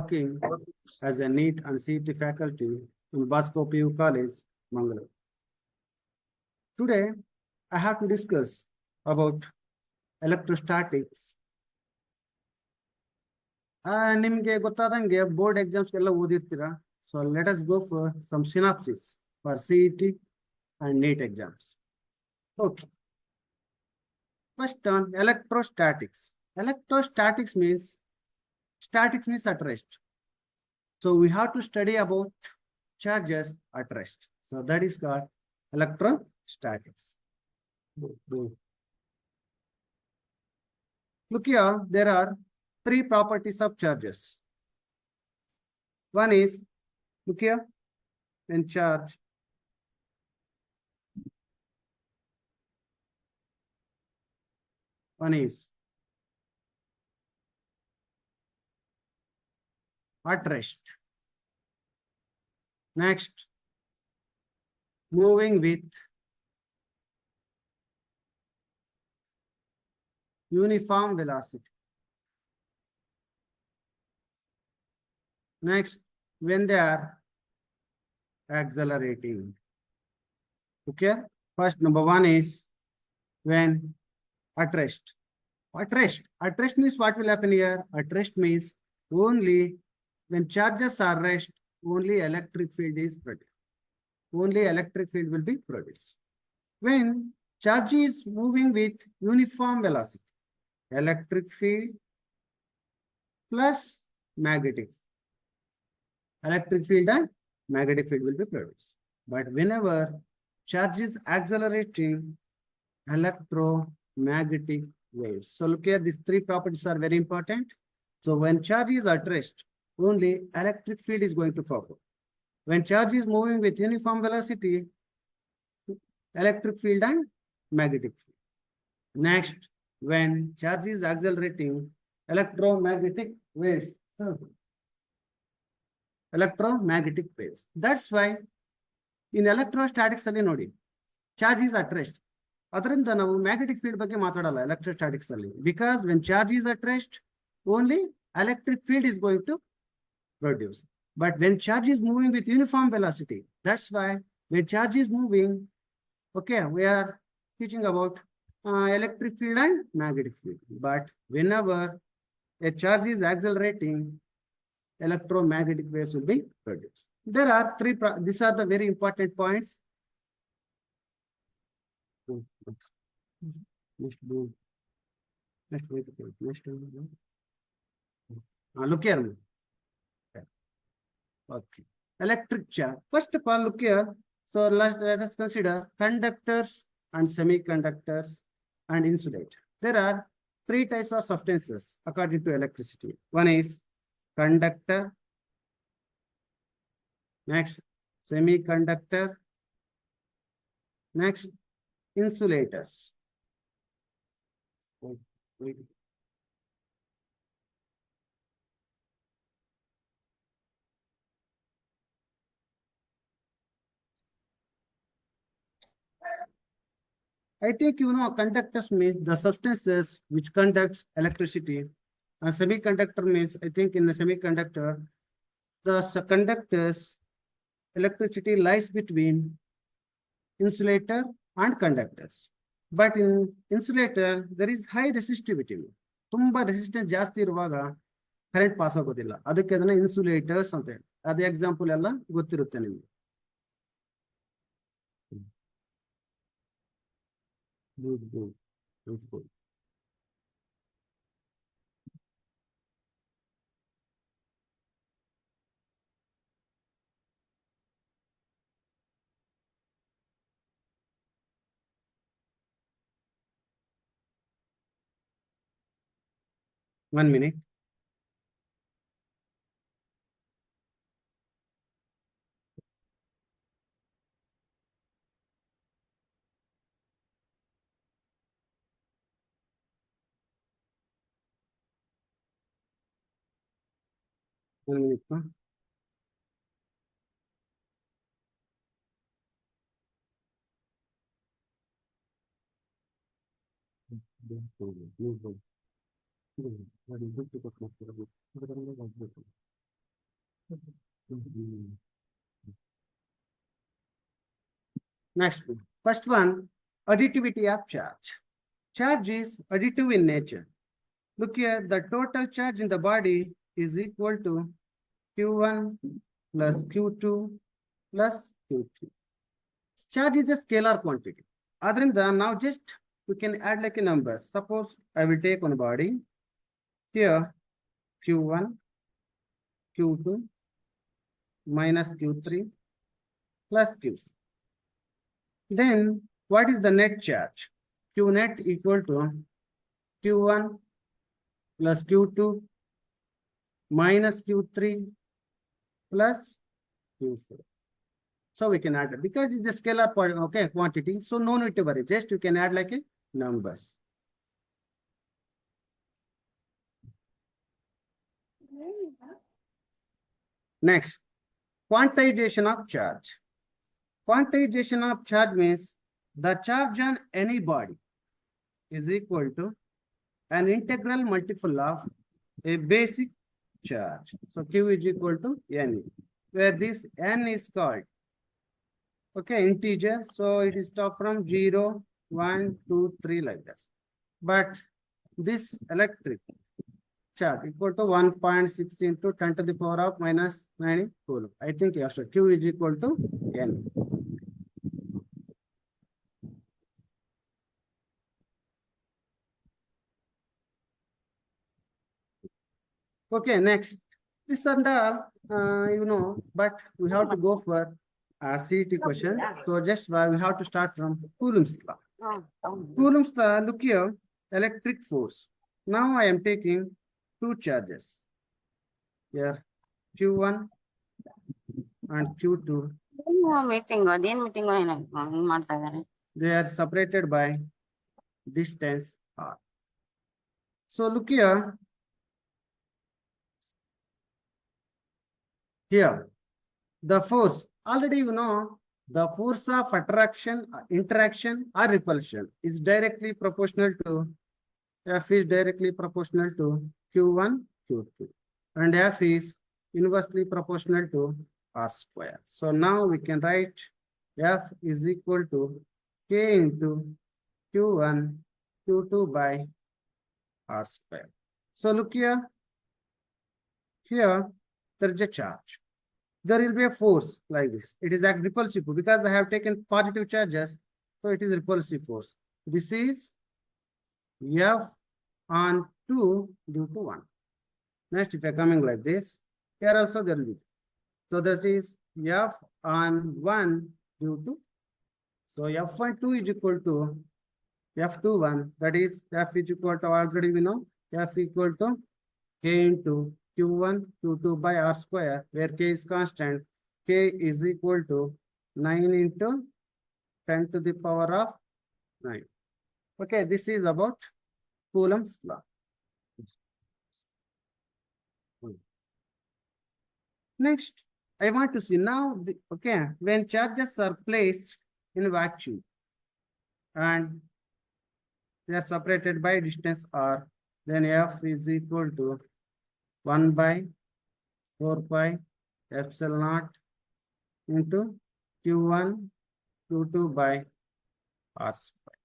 working as a NEET and CET faculty in Basco PU College, Mangalore. Today, I have to discuss about electrostatics. ನಿಮಗೆ ಗೊತ್ತಾದಂಗೆ board exams ಎಲ್ಲ ಓದಿರ್ತೀರಾ. So let us go for some synopsis for CET and NEET exams. Okay. First on electrostatics. Electrostatics means at rest. So we have to study about charges at rest. So that is called electrostatics. Look here, there are three properties of charges. One is, look here, when charge one is at rest. Next, moving with uniform velocity. Next, when they are accelerating. Okay, first number one is when at rest. At rest means what will happen here? At rest means only when charges are rest, only electric field is produced. Only electric field will be produced. When charge is moving with uniform velocity, electric field plus magnetic. Electric field and magnetic field will be produced. But whenever charge is accelerating, electromagnetic waves. So look here, these three properties are very important. So when charge is at rest, only electric field is going to follow. When charge is moving with uniform velocity, electric field and magnetic field. Next, when charge is accelerating, electromagnetic waves. Electromagnetic waves. That's why in electrostatics ಅಲ್ಲಿ ನೋಡಿ, charge is at rest. ಅದರಿಂದ ನಾವು magnetic field ಬಗ್ಗೆ ಮಾತಾಡಲ್ಲ electrostatics ಅಲ್ಲಿ. Because when charge is at rest, only electric field is going to produce. But when charge is moving with uniform velocity, that's why when charge is moving, okay, we are teaching about electric field and magnetic field. But whenever a charge is accelerating, electromagnetic waves will be produced. There are three, these are the very important points. Look here. Okay. Electric charge. First of all, look here. So let us consider conductors and semiconductors and insulators. There are three types of substances according to electricity. One is conductor, next semiconductor, next insulators. I think you know conductors means the substances which conducts electricity. A semiconductor means, I think in the semiconductor, the conductors electricity lies between insulator and conductors. But in insulator, there is high resistivity. ತುಂಬಾ resistance ಜಾಸ್ತಿ ಇರುವಾಗ current pass ಆಗೋದಿಲ್ಲ. ಅದಕ್ಕೆ ಅದನ್ನ insulators ಅಂತ ಹೇಳಿ. ಅದೇ example ಎಲ್ಲ ಗೊತ್ತಿರುತ್ತೆ ನಿಮ್ಗೆ. Good. 1 minute. Huh? Next one. First one, additivity of charge. Charge is additive in nature. Look here, the total charge in the body is equal to Q1 plus Q2 plus Q3. Charge is a scalar quantity. Adrinda, now just we can add like a number. Suppose I will take one body here Q1, Q2 minus Q3 plus Q4. Then what is the net charge? Q net equal to Q1 plus Q2 minus Q3 plus Q4. So we can add it because it's a scalar quantity. So no need to worry. Just you can add like a numbers. Next, quantization of charge. Quantization of charge means the charge on any body is equal to an integral multiple of a basic charge. So Q is equal to N, where this N is called integer. So it is start from 0, 1, 2, 3 like this. But this electric charge equal to 1.6 into 10 to the power of minus 9 coulomb. I think yes, so Q is equal to N. Okay, next. This and all, but we have to go for CET questions. So just we have to start from Coulomb's law. Coulomb's law, look here, electric force. Now I am taking two charges. Here, Q1 and Q2. They are separated by distance R. So look here. Here, the force, already the force of attraction, interaction or repulsion is directly proportional to, F is directly proportional to Q1, Q2. And F is inversely proportional to R square. So now we can write F is equal to K into Q1, Q2 by R square. So look here. Here, there is a charge. There will be a force like this. It is like repulsive because I have taken positive charges. So it is repulsive force. This is F on 2 due to 1. Next, if I are coming like this, here also there will be. So that is F on 1 due to. So F12 is equal to F21. That is F is equal to, already we know, F equal to K into Q1, Q2 by R square, where K is constant. K is equal to 9 into 10 to the power of 9. Okay, this is about Coulomb's law. Next, I want to see now, when charges are placed in a vacuum and they are separated by distance R, then F is equal to 1 by 4 pi epsilon naught into Q1, Q2 by R square.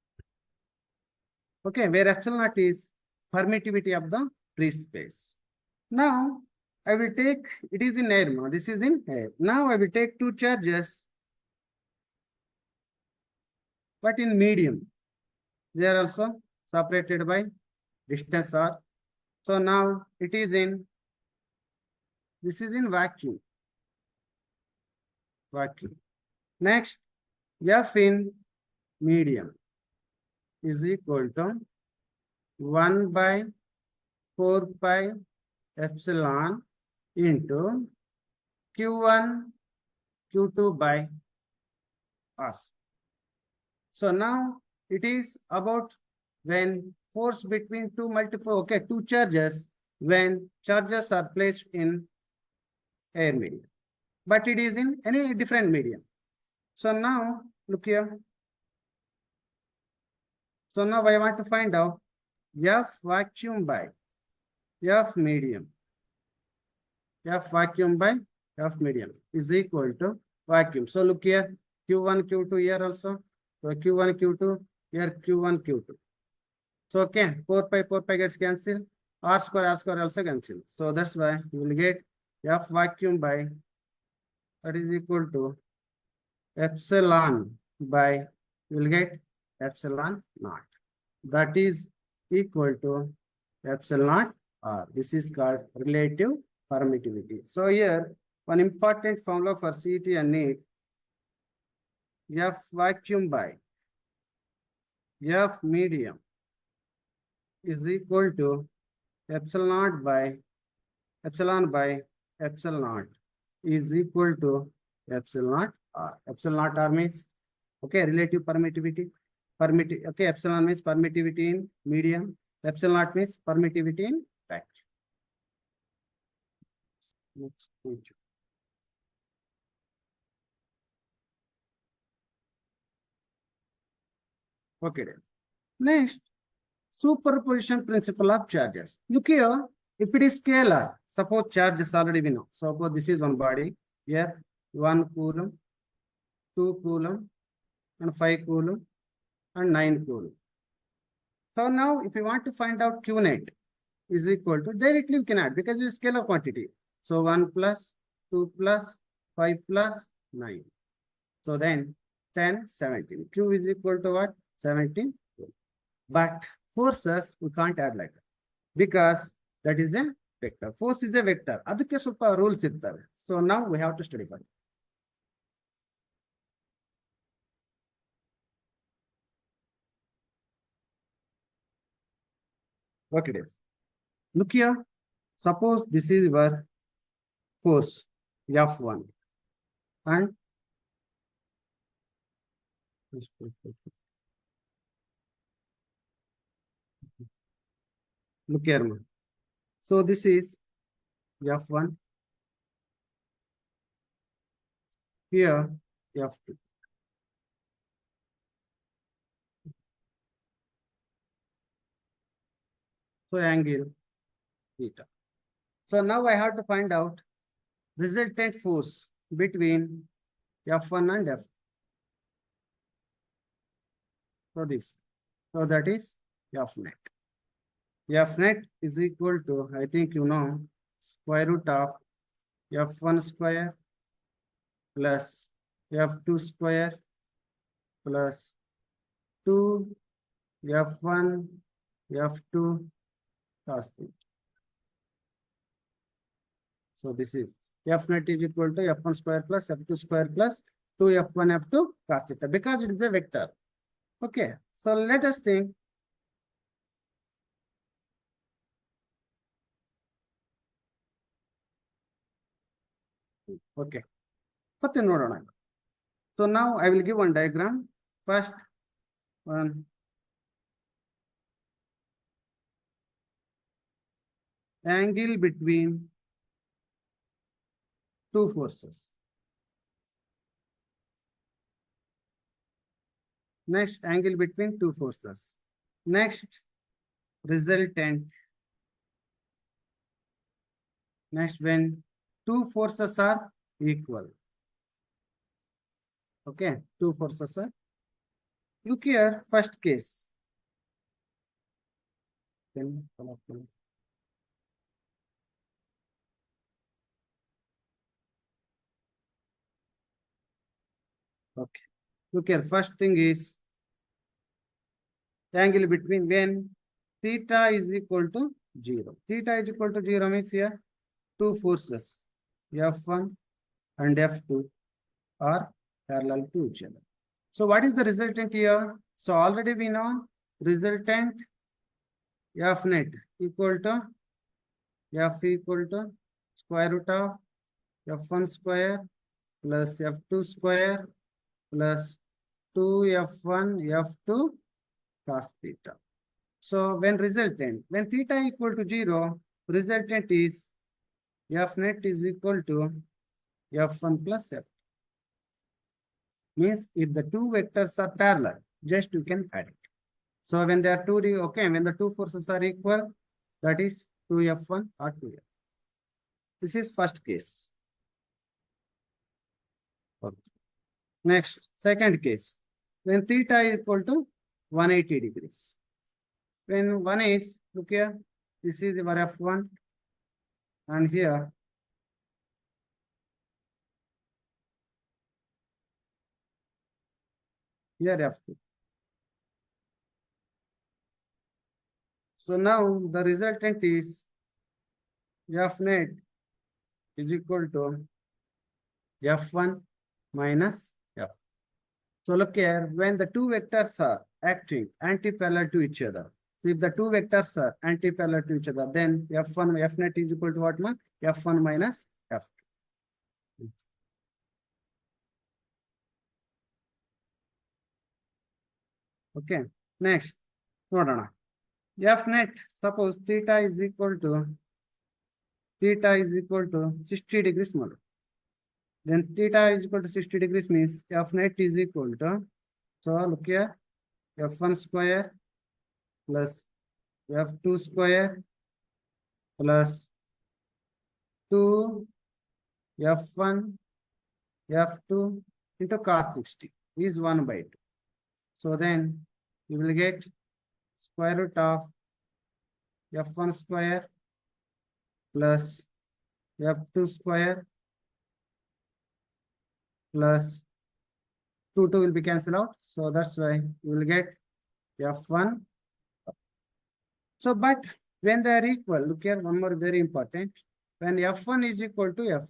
Okay, where epsilon naught is permittivity of the free space. Now, I will take, it is in air now, this is in air. Now I will take two charges, but in medium. They are also separated by distance R. So now it is in, this is in vacuum. Vacuum. Next, F in medium is equal to 1 by 4 pi epsilon into Q1, Q2 by us. So now it is about when force between two charges, when charges are placed in air medium, but it is in any different medium. So now look here. So now I want to find out F vacuum by F medium. F vacuum by F medium is equal to vacuum. So look here, Q1, Q2 here also. So Q1, Q2, here Q1, Q2. So okay, 4 pi gets cancelled. R square also cancelled. So that's why you will get F vacuum by, that is equal to epsilon by, you will get epsilon naught. That is equal to epsilon naught R. This is called relative permittivity. So here, one important formula for CET and NEET, F vacuum by F medium is equal to epsilon by epsilon naught is equal to epsilon R. Epsilon R means, okay, relative permittivity. Okay, epsilon means permittivity in medium. Epsilon naught means permittivity in vacuum. Next page. Okay, then. Next, superposition principle of charges. Look here, if it is scalar, suppose charge is already we know. Suppose this is one body, here 1 coulomb, 2 coulomb, and 5 coulomb, and 9 coulomb. So now if you want to find out Q net is equal to, directly we can add because it is scalar quantity. So 1 plus, 2 plus, 5 plus, 9. So then 10, 17. Q is equal to what? 17. But forces we can't add like that because that is a vector. Force is a vector. ಅದಕ್ಕೆ ಸ್ವಲ್ಪ rules ಇರ್ತವೆ. So now we have to study for it. What it is? Look here. Suppose this is your force F1 and look here. So this is F1. Here F2. So angle theta. So now I have to find out resultant force between F1 and F2. So this. So that is F net. F net is equal to, I think you know, square root of F1 square plus F2 square plus 2 F1 F2 cos theta. So this is F net is equal to F1 square plus F2 square plus 2 F1 F2 cos theta because it is a vector. Okay, so let us think. Okay, so now I will give one diagram. First one, angle between two forces. Next, angle between two forces. Next, resultant. Next, when two forces are equal. Okay, two forces are. Look here, first case. Okay, look here, first thing is angle between when theta is equal to 0. Theta is equal to 0 means here two forces F1 and F2 are parallel to each other. So what is the resultant here? So already we know resultant F net equal to F equal to square root of F1 square plus F2 square plus 2F1 F2 cos theta. So when resultant, when theta equal to 0, resultant is F net is equal to F1 plus F. Means if the two vectors are parallel, just you can add it. So when they are okay, when the two forces are equal, that is 2F1 or 2F. This is first case. Next, second case, when theta is equal to 180 degrees. When one is, look here, this is our F1, and here F2. So now the resultant is F net is equal to F1 minus F. So look here, when the two vectors are acting anti-parallel to each other, if the two vectors are anti-parallel to each other, then F1, F net is equal to what, ma? F1 minus F2. Okay, next, ನೋಡೋಣ. F net, suppose theta is equal to 60 degrees model. Then theta is equal to 60 degrees means F net is equal to, so look here, F1 square plus F2 square plus 2 F1 F2 into cos 60 is 1 by 2. So then you will get square root of F1 square plus F2 square plus 2 will be cancelled out. So that's why you will get F1. So, but when they are equal, look here, one more very important. When F1 is equal to F,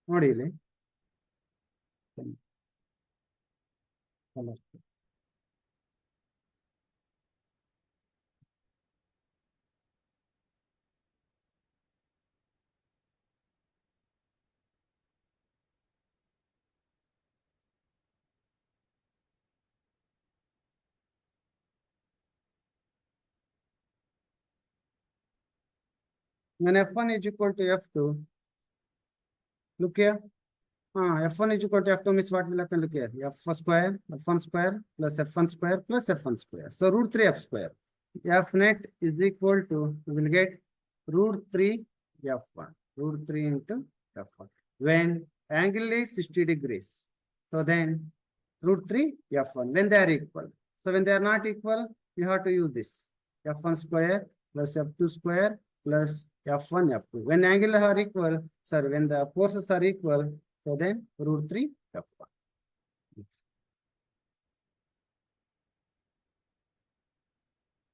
not really. When F1 is equal to F2, look here. F1 is equal to F2 means what will happen? Look here. F1 square plus F1 square plus F1 square. So root 3 F square. F net is equal to, we will get root 3 F1. Root 3 into F1. When angle is 60 degrees. So then root 3 F1. When they are equal. So when they are not equal, you have to use this. F1 square plus F2 square plus F1 F2. When angles are equal, sorry, when the forces are equal, so then root 3 F1.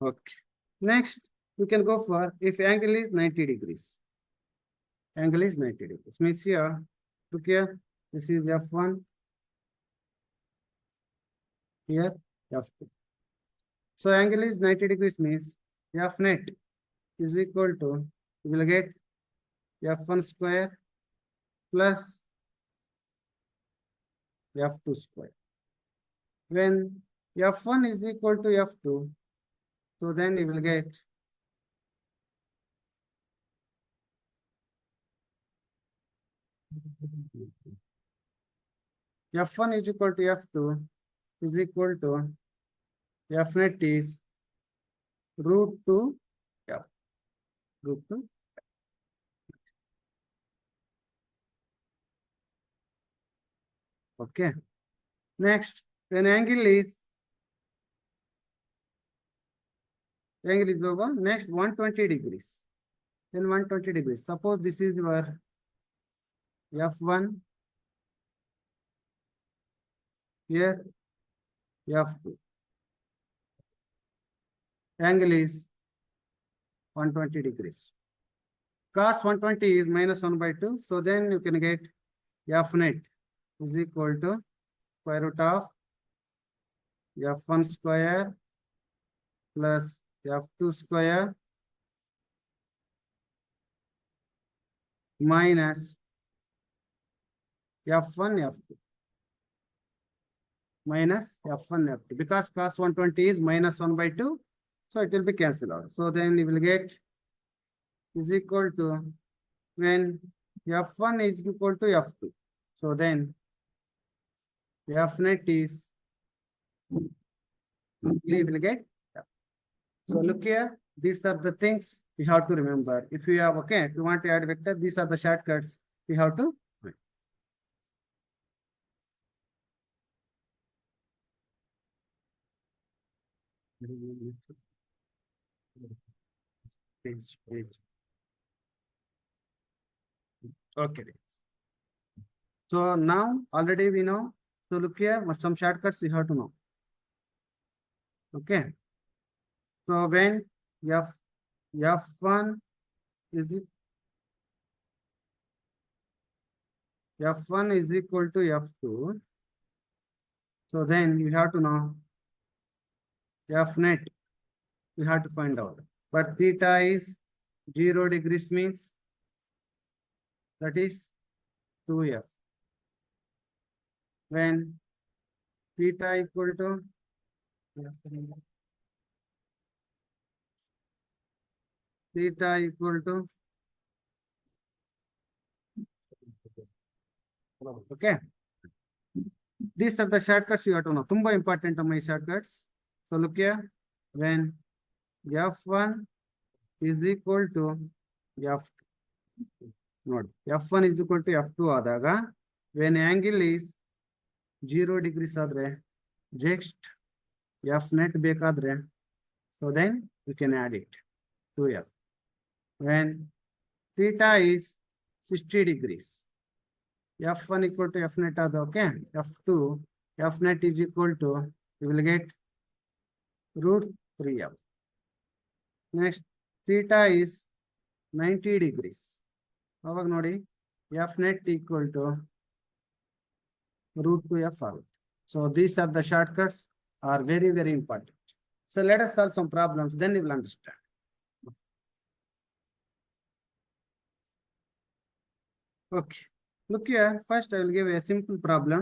Okay. Next, we can go for if angle is 90 degrees. Angle is 90 degrees. Means here, look here, this is F1. Here, F2. So angle is 90 degrees means F net is equal to, you will get F1 square plus F2 square. When F1 is equal to F2, so then you will get F1 is equal to F2 is equal to F net is root 2 F. Root 2. Okay. Next, when angle is over, next 120 degrees. Then 120 degrees. Suppose this is your F1, here F2. Angle is 120 degrees. Cos 120 is minus 1 by 2. So then you can get F net is equal to square root of F1 square plus F2 square minus F1 F2 minus F1 F2 because cos 120 is minus 1 by 2, so it will be cancelled out. So then you will get is equal to when F1 is equal to F2. So then F net is we will get. So look here, these are the things we have to remember. If you have, okay, if you want to add vector, these are the shortcuts we have to Page. Okay. So now already we know. So look here, some shortcuts you have to know. Okay. So when F1 is F1 is equal to F2. So then you have to know F net. You have to find out. But theta is 0 degrees means that is 2F. When theta equal to okay. These are the shortcuts you have to know. Tumba important my shortcuts. So look here. When F1 is equal to F2. Note. F1 is equal to F2 ಆದಾಗ when angle is 0 degrees ಆದ್ರೆ just F net ಬೇಕಾದ್ರೆ so then you can add it to F. When theta is 60 degrees, F1 equal to F net ಆದ okay. F2, F net is equal to, you will get root 3F. Next, theta is 90 degrees. ಅವಾಗ ನೋಡಿ F net equal to root 2F ಆಗುತ್ತೆ. So these are the shortcuts are very, very important. So let us solve some problems, then you will understand. Okay. Look here, first I will give a simple problem.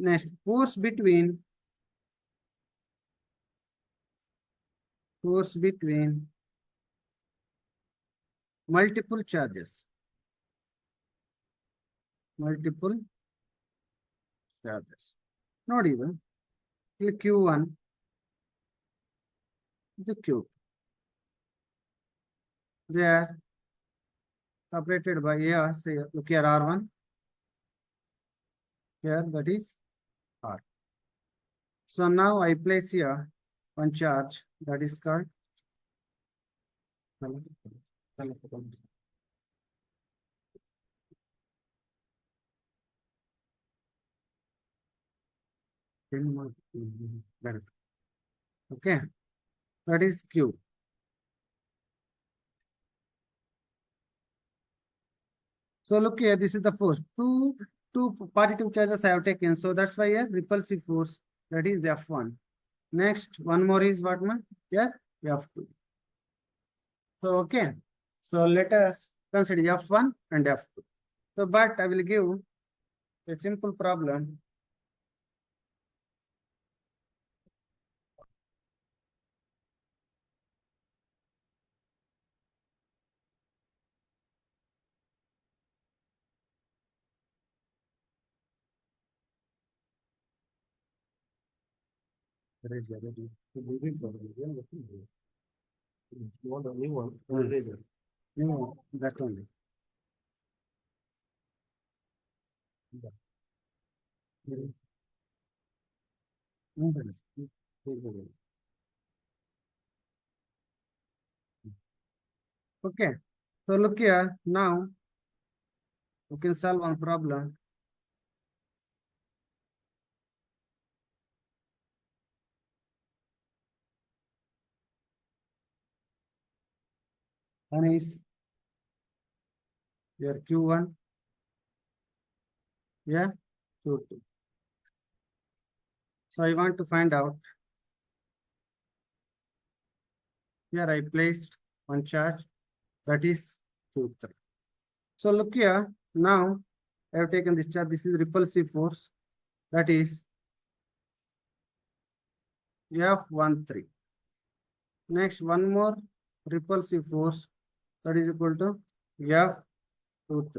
Next, force between multiple charges. ನೋಡಿ ಇದು ಇಲ್ಲಿ Q1 ಇದು Q. They are separated by say look here R1. Here that is R. So now I place here one charge that is called okay, that is Q. So look here, this is the force. Two positive charges I have taken. So that's why a repulsive force, that is F1. Next, one more is what man? Yeah, F2. So okay. So let us consider F1 and F2. So but I will give a simple problem. You want a new one? No, that only. Okay. So look here. Now we can solve one problem. One is your Q1. Yeah, Q2. So I want to find out. Here I placed one charge that is Q3. So look here. Now I have taken this charge. This is repulsive force. That is F13. Next, one more repulsive force that is equal to F23.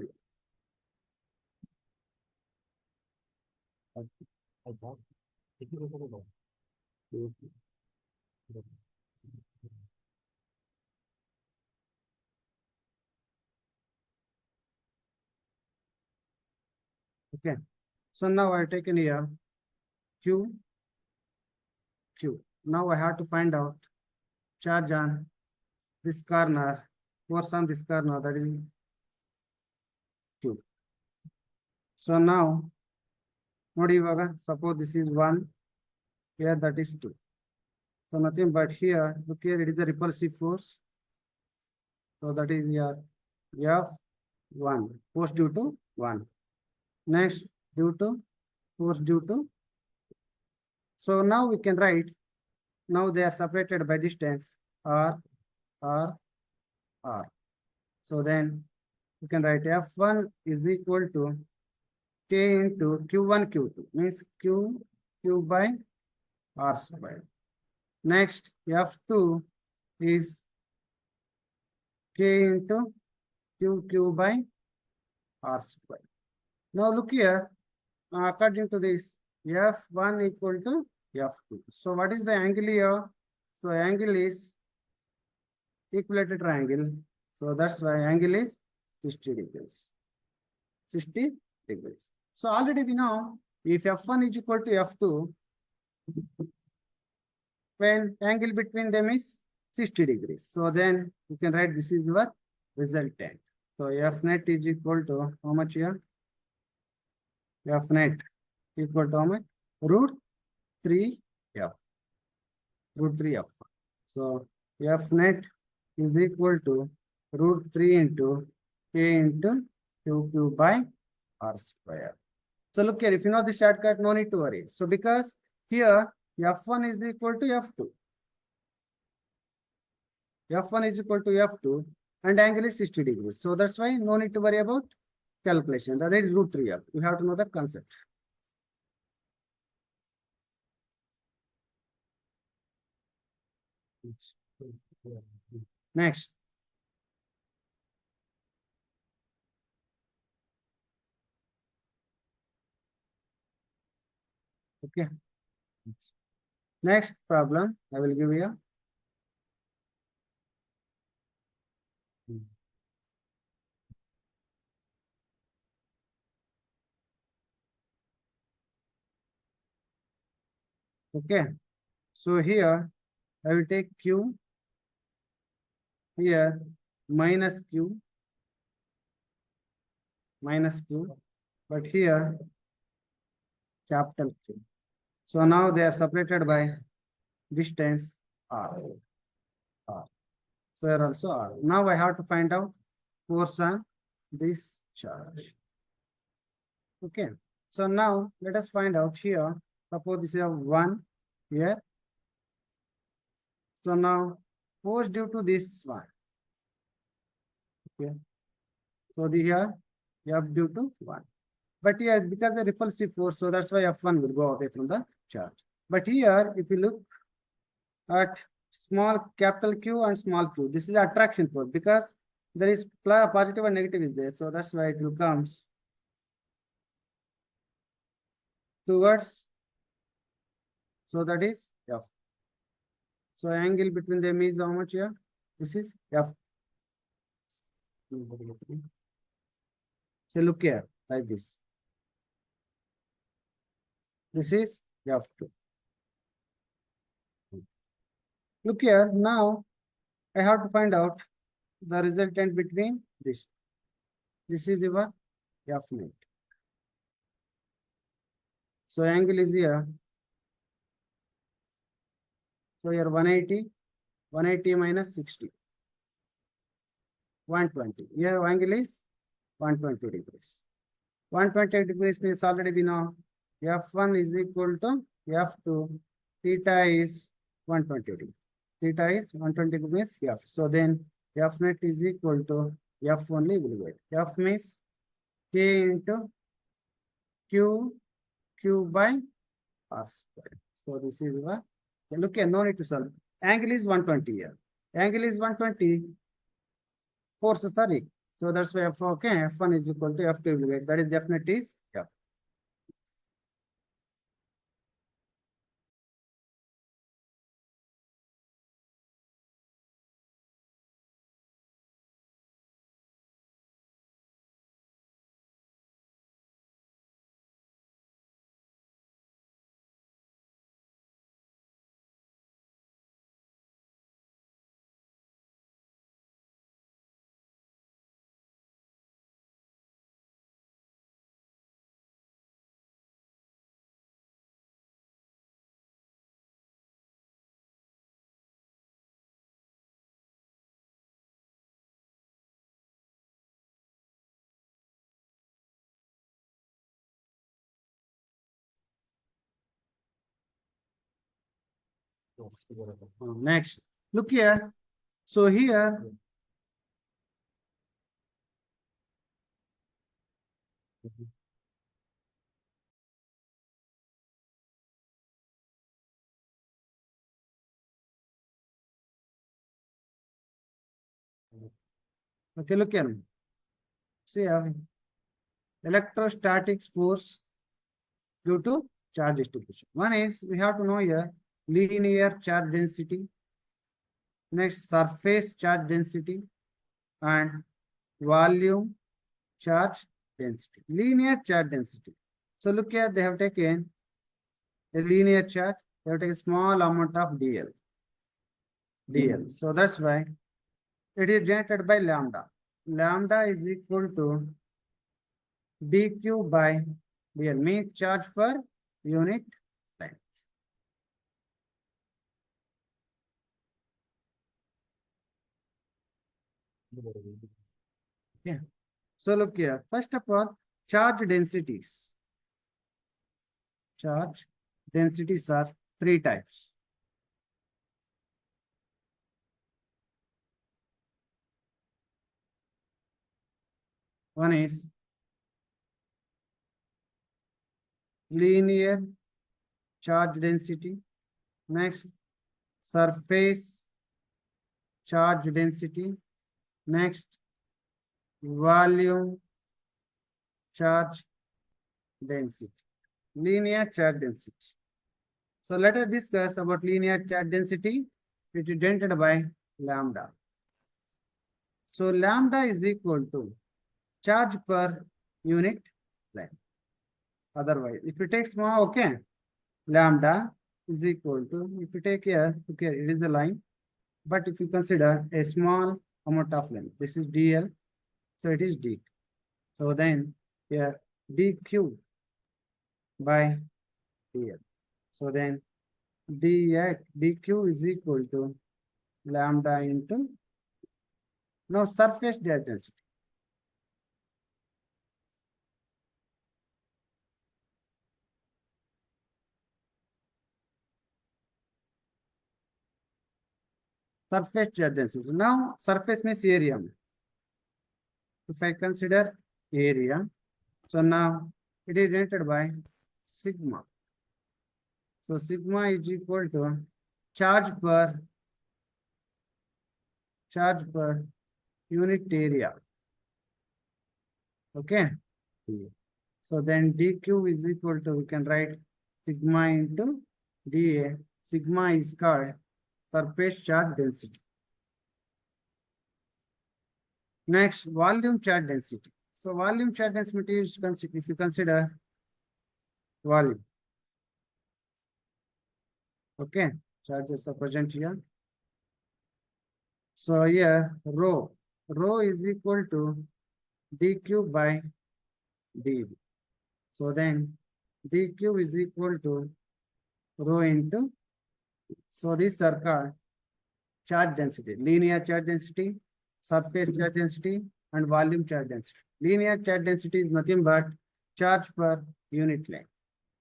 Okay. So now I've taken here Q. Q. Now I have to find out charge on this corner, force on this corner, that is Q. So now, suppose this is 1, here that is 2. So nothing but here, look here, it is a repulsive force. So that is here F1, force due to 1. Next, due to force due to. So now we can write, now they are separated by distance R, R, R. So then you can write F1 is equal to K into Q1, Q2, means Q by R squared. Next, F2 is K into Q by R squared. Now look here, according to this, F1 equal to F2. So what is the angle here? So angle is equilateral triangle. So that's why angle is 60 degrees. 60 degrees. So already we know if F1 is equal to F2, when angle between them is 60 degrees. So then you can write this is your resultant. So F net is equal to how much here? F net equal to how much? Root 3F. Root 3F. So F net is equal to root 3 into K into Q by R square. So look here, if you know the shortcut, no need to worry. So because here F1 is equal to F2. F1 is equal to F2 and angle is 60 degrees. So that's why no need to worry about calculation. That is root 3F. You have to know the concept. Next. Okay. Next problem I will give you. Okay. So here I will take Q, here minus Q, but here capital Q. So now they are separated by distance R. R. So here also R. Now I have to find out force on this charge. Okay. So now let us find out here. Suppose this is 1 here. So now force due to this one. Okay. So the here F due to 1. But here because a repulsive force, so that's why F1 will go away from the charge. But here, if you look at small capital Q and small q, this is attraction force because there is positive and negative is there. So that's why it will come towards. So that is F. So angle between them is how much here? This is F. So look here like this. This is F2. Look here, now I have to find out the resultant between this. This is your F net. So angle is here. So here 180 minus 60. 120. Here angle is 120 degrees. 120 degrees means already we know F1 is equal to F2. Theta is 120 degrees. Theta is 120 degrees F. So then F net is equal to F only will get. F means K into Q by R squared. So this is what. Look here, no need to solve. Angle is 120 here. Angle is 120. Force is 30. So that's why F, okay, F1 is equal to F2 will get. That is definitely is F. Next, look here. So here, okay, look here. See, electrostatic force due to charge distribution. One is we have to know here linear charge density, next surface charge density, and volume charge density. Linear charge density. So look here, they have taken a linear charge, they have taken a small amount of dl. So that's why it is generated by lambda. Lambda is equal to dq by dl, means charge per unit length. Yeah. So look here. First of all, charge densities. Charge densities are three types. One is linear charge density. Next, surface charge density. Next, volume charge density. Linear charge density. So let us discuss about linear charge density. It is denoted by lambda. So lambda is equal to charge per unit length. Otherwise, if you take small, okay, lambda is equal to, if you take here, okay, it is the line, but if you consider a small amount of length, this is dl, so it is d. So then here dq by dl. So then dq is equal to lambda into, now surface charge density. Surface charge density. Now surface means area. If I consider area, so now it is denoted by sigma. So sigma is equal to charge per unit area. Okay. So then dq is equal to, we can write sigma into dA. Sigma is called surface charge density. Next, volume charge density. So volume charge density is, if you consider volume. Okay, charges are present here. So here rho is equal to dq by dv. So then dq is equal to rho into, so these are called charge density, linear charge density, surface charge density, and volume charge density. Linear charge density is nothing but charge per unit length.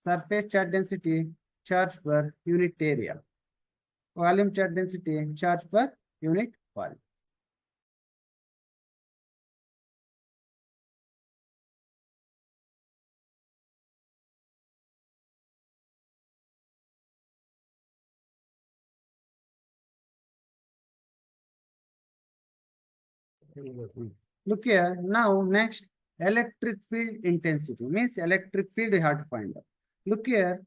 Surface charge density, charge per unit area. Volume charge density, charge per unit volume. Look here, now next, electric field intensity, means electric field you have to find out. Look here.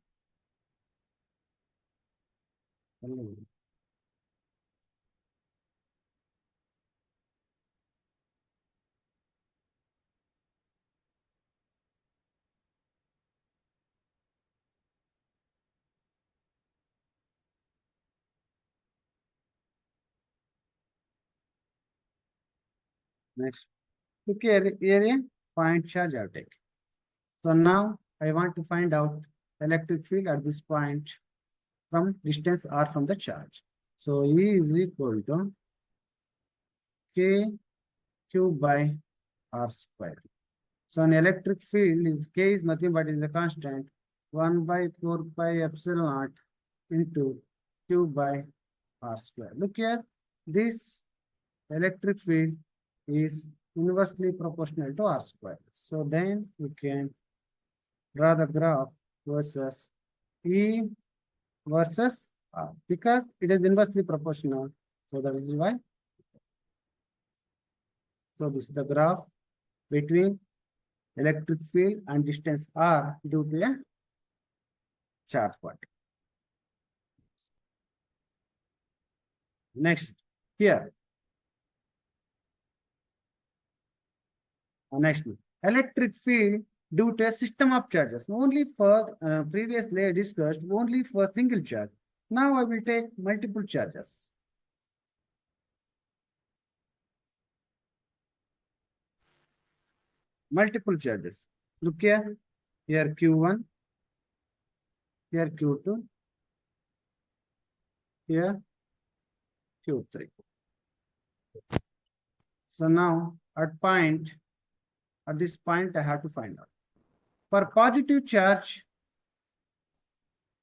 Next, look here, area, point charge I take. So now I want to find out electric field at this point from distance r from the charge. So E is equal to K Q by R square. So an electric field is K is nothing but is a constant 1 by 4 pi epsilon naught into Q by R square. Look here, this electric field is inversely proportional to R square. So then we can draw the graph versus E versus R because it is inversely proportional. So that is why. So this is the graph between electric field and distance R due to a charge particle. Next, here. Next, electric field due to a system of charges. Only for previously I discussed only for single charge. Now I will take multiple charges. Multiple charges. Look here. Here Q1. Here Q2. Here Q3. So now at this point I have to find out. For positive charge,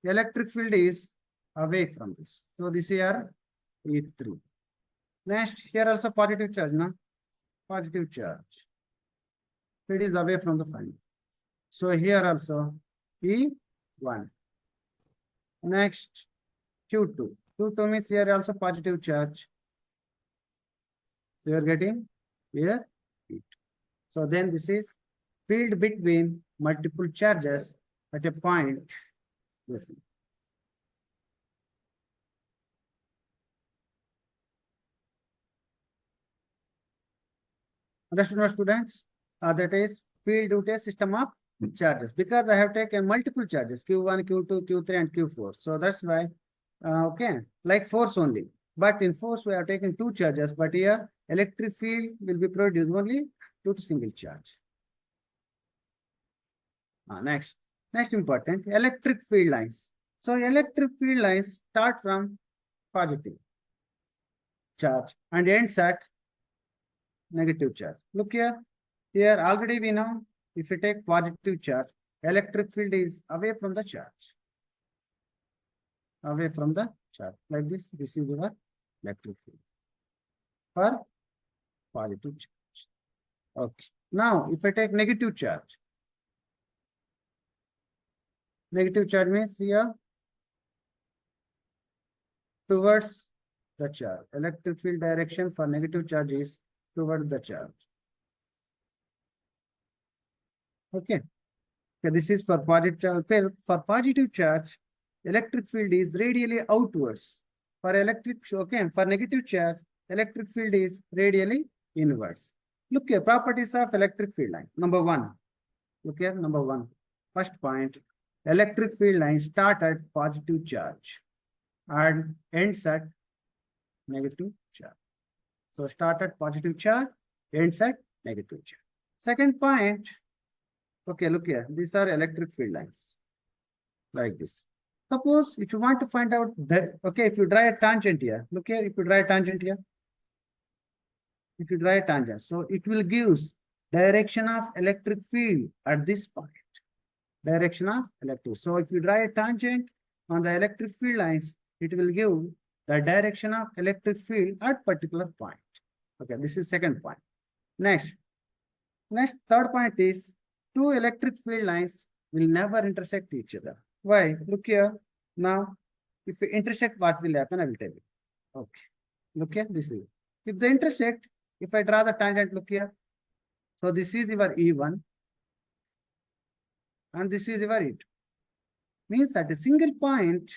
electric field is away from this. So this here E3. Next, here also positive charge, no? Positive charge. Field is away from the field. So here also E1. Next, Q2. Q2 means here also positive charge. So you are getting here E2. So then this is field between multiple charges at a point. Listen. Understood, my students? That is field due to a system of charges because I have taken multiple charges Q1, Q2, Q3, and Q4. So that's why, okay, like force only. But in force, we have taken two charges, but here electric field will be produced only due to single charge. Next important, electric field lines. So electric field lines start from positive charge and ends at negative charge. Look here. Here already we know if you take positive charge, electric field is away from the charge. Away from the charge. Like this is your electric field for positive charge. Okay. Now if I take negative charge means here towards the charge. Electric field direction for negative charge is towards the charge. Okay. Okay, this is for positive charge. For positive charge, electric field is radially outwards. For for negative charge, electric field is radially inwards. Look here, properties of electric field line. Number one. Look here, number one. First point, electric field line start at positive charge and ends at negative charge. So start at positive charge, ends at negative charge. Second point, okay, look here. These are electric field lines like this. Suppose if you want to find out that, okay, if you draw a tangent here, look here, if you draw a tangent here, if you draw a tangent, so it will give direction of electric field at this point. Direction of electric. So if you draw a tangent on the electric field lines, it will give the direction of electric field at particular point. Okay, this is second point. Next, third point is two electric field lines will never intersect each other. Why? Look here. Now, if we intersect, what will happen? I will tell you. Okay. Look here. This is. If they intersect, if I draw the tangent, look here. So this is your E1. And this is your E2. Means at a single point,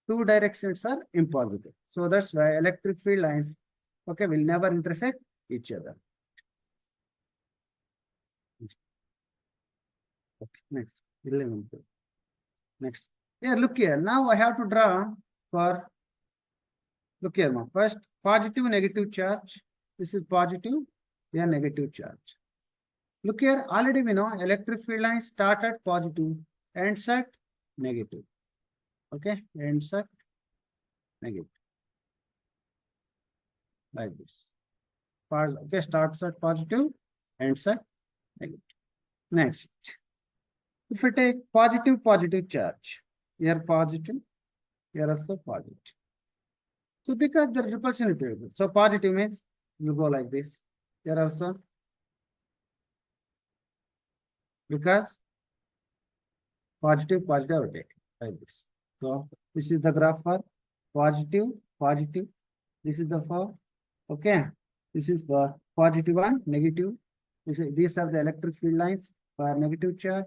two directions are impossible. So that's why electric field lines, okay, will never intersect each other. Okay, next. 11. Next. Here, look here. Now I have to draw for, look here, now. First, positive, negative charge. This is positive, here negative charge. Look here, already we know electric field lines start at positive, ends at negative. Okay, ends at negative. Like this. Okay, starts at positive, ends at negative. Next. If we take positive charge, here positive, Here also positive. So because the repulsion is there, so positive means you go like this. Here also because positive, positive, I will take like this. So this is the graph for positive, positive. This is the for okay. This is for positive and negative. These are the electric field lines for negative charge.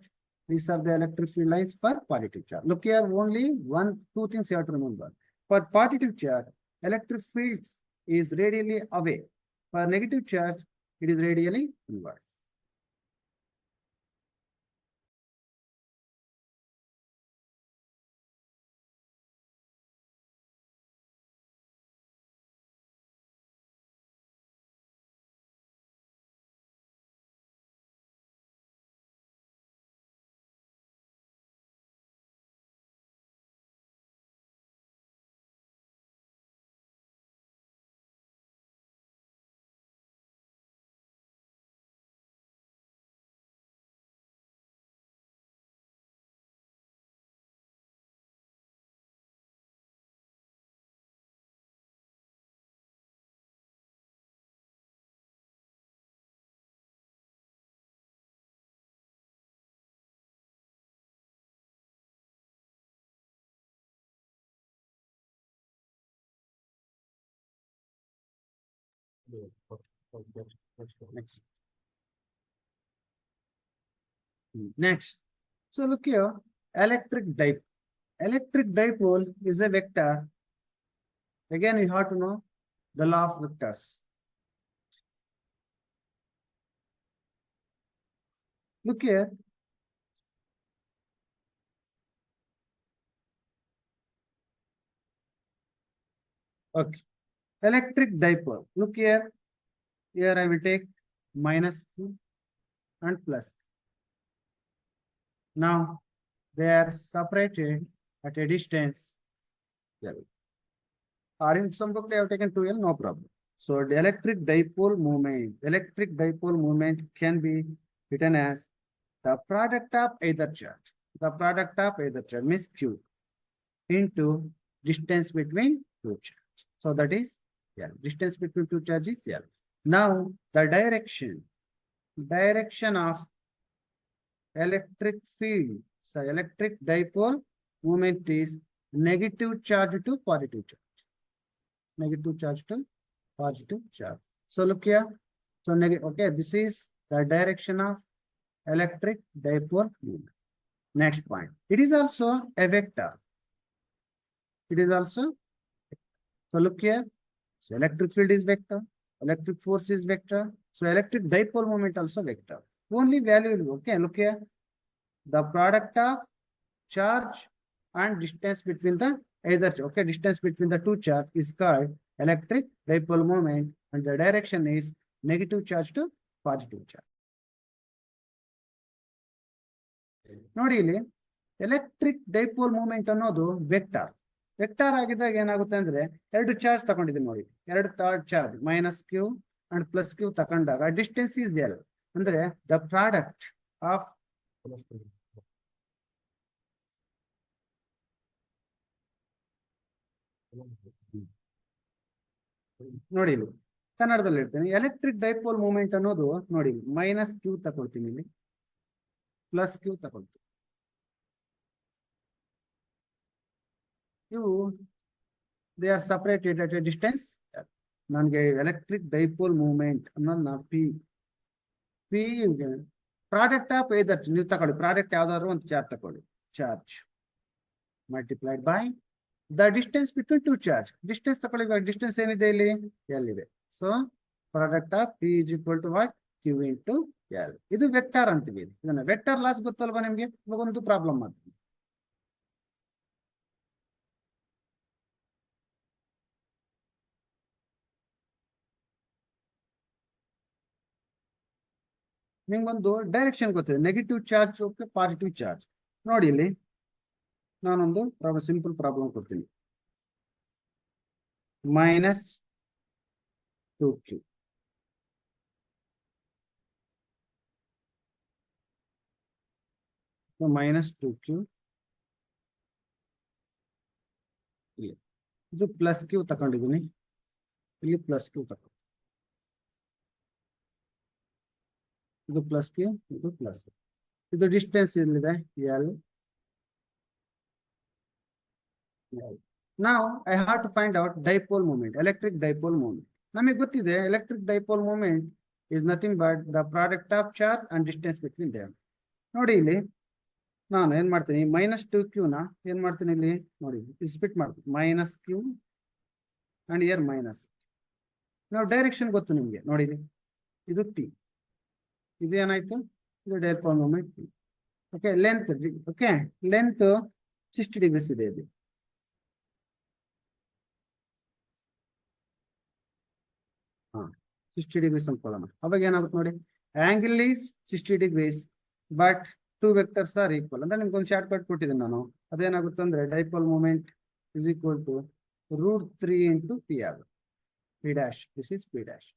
These are the electric field lines for positive charge. Look here, only two things you have to remember. For positive charge, electric fields is radially away. For negative charge, it is radially inward. Next. Next. So look here, electric dipole. Electric dipole is a vector. Again, you have to know the law of vectors. Look here. Okay. Electric dipole. Look here. Here I will take minus Q and plus. Now they are separated at a distance L. Or in some book they have taken 2L, no problem. So the electric dipole moment can be written as the product of either charge. The product of either charge means Q into distance between two charges. So that is L. Distance between two charges is L. Now the direction of electric field, so electric dipole moment is negative charge to positive charge. Negative charge to positive charge. So look here. So negative. Okay, this is the direction of electric dipole moment. Next point. It is also a vector. It is also. So look here. So electric field is vector. Electric force is vector. So electric dipole moment also vector. Only value will be okay. Look here. The product of charge and distance between the distance between the two charge is called electric dipole moment, and the direction is negative charge to positive charge. ನೋಡಿ ಇಲ್ಲಿ electric dipole moment ಅನ್ನೋದು vector. Vector ಆಗಿದ್ದಾಗ ಏನಾಗುತ್ತೆ ಅಂದ್ರೆ ಎರಡು charge ತಗೊಂಡಿದ್ದೀನಿ ನೋಡಿ, ಎರಡು charge minus Q and plus Q ತಗೊಂಡಾಗ ಡಿಸ್ಟೆನ್ಸ್ ಈಸ್ ಎಲ್, ಅಂದ್ರೆ ದ ಪ್ರಾಡಕ್ಟ್ ಆಫ್ ನೋಡಿ ಇಲ್ಲಿ ಕನ್ನಡದಲ್ಲಿ ಇರ್ತೇನೆ. ಎಲೆಕ್ಟ್ರಿಕ್ ಡೈಪೋಲ್ ಮೂಮೆಂಟ್ ಅನ್ನೋದು ನೋಡಿ ಮೈನಸ್ ಕ್ಯೂ ತಗೊಳ್ತೀನಿ, ಇಲ್ಲಿ ಪ್ಲಸ್ ಕ್ಯೂ ತಗೊಳ್ತೀನಿ. ಇವು they are separated at a distance. ನನಗೆ ಎಲೆಕ್ಟ್ರಿಕ್ ಡೈಪೋಲ್ ಮೂವ್ಮೆಂಟ್ ಅನ್ನೋದನ್ನ ಪಿ ಪ್ರಾಡಕ್ಟ್ ಆಫ್ ಐದರ್ ನೀವು ತಗೊಳ್ಳಿ, ಪ್ರಾಡಕ್ಟ್ ಯಾವ್ದಾದ್ರು ಒಂದು ಚಾರ್ಜ್ ತಗೊಳ್ಳಿ, charge multiplied by the distance between two charge. Distance ತಗೊಳ್ಳಿ, ಡಿಸ್ಟೆನ್ಸ್ ಏನಿದೆ ಇಲ್ಲಿ ಎಲ್ ಇದೆ. So product of P is equal to what, Q into L. ಇದು ವೆಕ್ಟರ್ ಅಂತೀವಿ. ಇದನ್ನ ವೆಕ್ಟರ್ ಲಾಸ್ ಗೊತ್ತಲ್ವಾ ನಿಮ್ಗೆ? ಇವಾಗ ಒಂದು ಪ್ರಾಬ್ಲಮ್ ಮಾಡ್ತೀವಿ. ನಿಮ್ಗೊಂದು ಡೈರೆಕ್ಷನ್ ಗೊತ್ತಿದೆ, ನೆಗೆಟಿವ್ ಚಾರ್ಜ್ ಪಾಸಿಟಿವ್ ಚಾರ್ಜ್. ನೋಡಿ ಇಲ್ಲಿ ನಾನೊಂದು ಸಿಂಪಲ್ ಪ್ರಾಬ್ಲಮ್ ಕೊಡ್ತೀನಿ. ಮೈನಸ್ 2q minus 2q ಇದು ಪ್ಲಸ್ ಕ್ಯೂ ತಗೊಂಡಿದ್ದೀನಿ, ಇಲ್ಲಿ ಪ್ಲಸ್ ಕ್ಯೂ ತಗೊಂಡು, ಇದು ಪ್ಲಸ್ ಕ್ಯೂ, ಇದು ಪ್ಲಸ್, ಇದು ಡಿಸ್ಟೆನ್ಸ್ ಇಲ್ಲಿದೆ ಎಲ್. ನಾವು I have to find out dipole moment, electric dipole moment. ನಮಗೆ ಗೊತ್ತಿದೆ electric dipole moment is nothing but the product of charge and distance between them. ನೋಡಿ ಇಲ್ಲಿ ನಾನು ಏನ್ ಮಾಡ್ತೀನಿ, -2q ಏನ್ ಮಾಡ್ತೀನಿ ಇಲ್ಲಿ ನೋಡಿ, ಸ್ಪ್ಲಿಟ್ ಮಾಡ್ತೀನಿ, -q ಅಂಡ್ ಇಯರ್ ಮೈನಸ್. ನಾವು ಡೈರೆಕ್ಷನ್ ಗೊತ್ತು ನಿಮ್ಗೆ, ನೋಡಿ ಇದು ಟಿ, ಇದು ಏನಾಯ್ತು, ಇದು dipole moment T. Okay, length, okay length 60 degrees ಇದೆ ಇದು. ಹಾ 60 ಡಿಗ್ರೀಸ್ ಅನ್ಕೊಳ್ಳೋಣ. ಅವಾಗ ಏನಾಗುತ್ತೆ ನೋಡಿ, ಆಂಗಲ್ ಈಸ್ 60 ಡಿಗ್ರೀಸ್ ಬಟ್ 2 ವೆಕ್ಟರ್ಸ್ ಆರ್ ಈಕ್ವಲ್. ಅಂದ್ರೆ ನಿಮ್ಗೆ ಒಂದು ಶಾರ್ಟ್ ಕಟ್ ಕೊಟ್ಟಿದ್ದೀನಿ ನಾನು. ಅದೇನಾಗುತ್ತೆ ಅಂದ್ರೆ dipole moment is equal to √3 into P ಆಗುತ್ತೆ, P dash, this is P dash.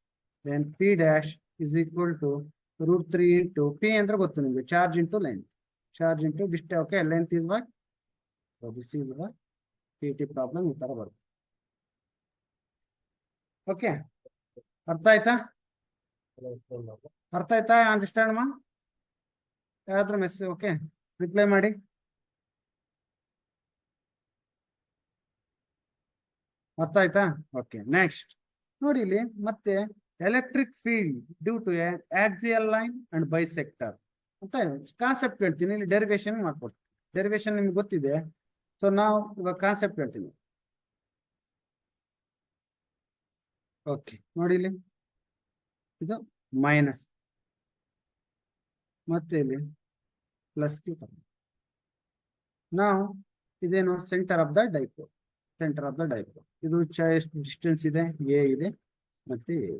Then P dash is equal to √3 into P ಅಂದ್ರೆ ಗೊತ್ತು ನಿಮ್ಗೆ, charge into length, charge into distance. Okay, length is what, so this is what P T problem ಈ ತರ ಬರುತ್ತೆ. Okay, ಅರ್ಥ ಆಯ್ತಾ, ಅರ್ಥ ಆಯ್ತಾ, ಅಂಡರ್ಸ್ಟ್ಯಾಂಡ್ ಮಾ? ಯಾರಾದ್ರೂ ಮೆಸೇಜ್ ಓಕೆ ರಿಪ್ಲೈ ಮಾಡಿ. ಅರ್ಥ ಆಯ್ತಾ? ಓಕೆ, ನೆಕ್ಸ್ಟ್ ನೋಡಿ ಇಲ್ಲಿ ಮತ್ತೆ electric field due to a axial line and bisector ಅಂತ ಕಾನ್ಸೆಪ್ಟ್ ಹೇಳ್ತೀನಿ. ಇಲ್ಲಿ ಡೆರಿವೇಶನ್ ಮಾಡ್ಕೊಡ್ತೀನಿ, ಡೆರಿವೇಶನ್ ನಿಮ್ಗೆ ಗೊತ್ತಿದೆ. ಸೊ ನಾವು ಇವಾಗ ಕಾನ್ಸೆಪ್ಟ್ ಹೇಳ್ತೀನಿ. ಓಕೆ, ನೋಡಿ ಇಲ್ಲಿ ಇದು ಮೈನಸ್, ಮತ್ತೆ ಇಲ್ಲಿ ಪ್ಲಸ್ ಕ್ಯೂ. ನಾವು ಇದೇನು centre of the dipole, centre of the dipole. ಇದು ಎಷ್ಟು ಡಿಸ್ಟೆನ್ಸ್ ಇದೆ, ಎ ಇದೆ ಮತ್ತೆ ಎ.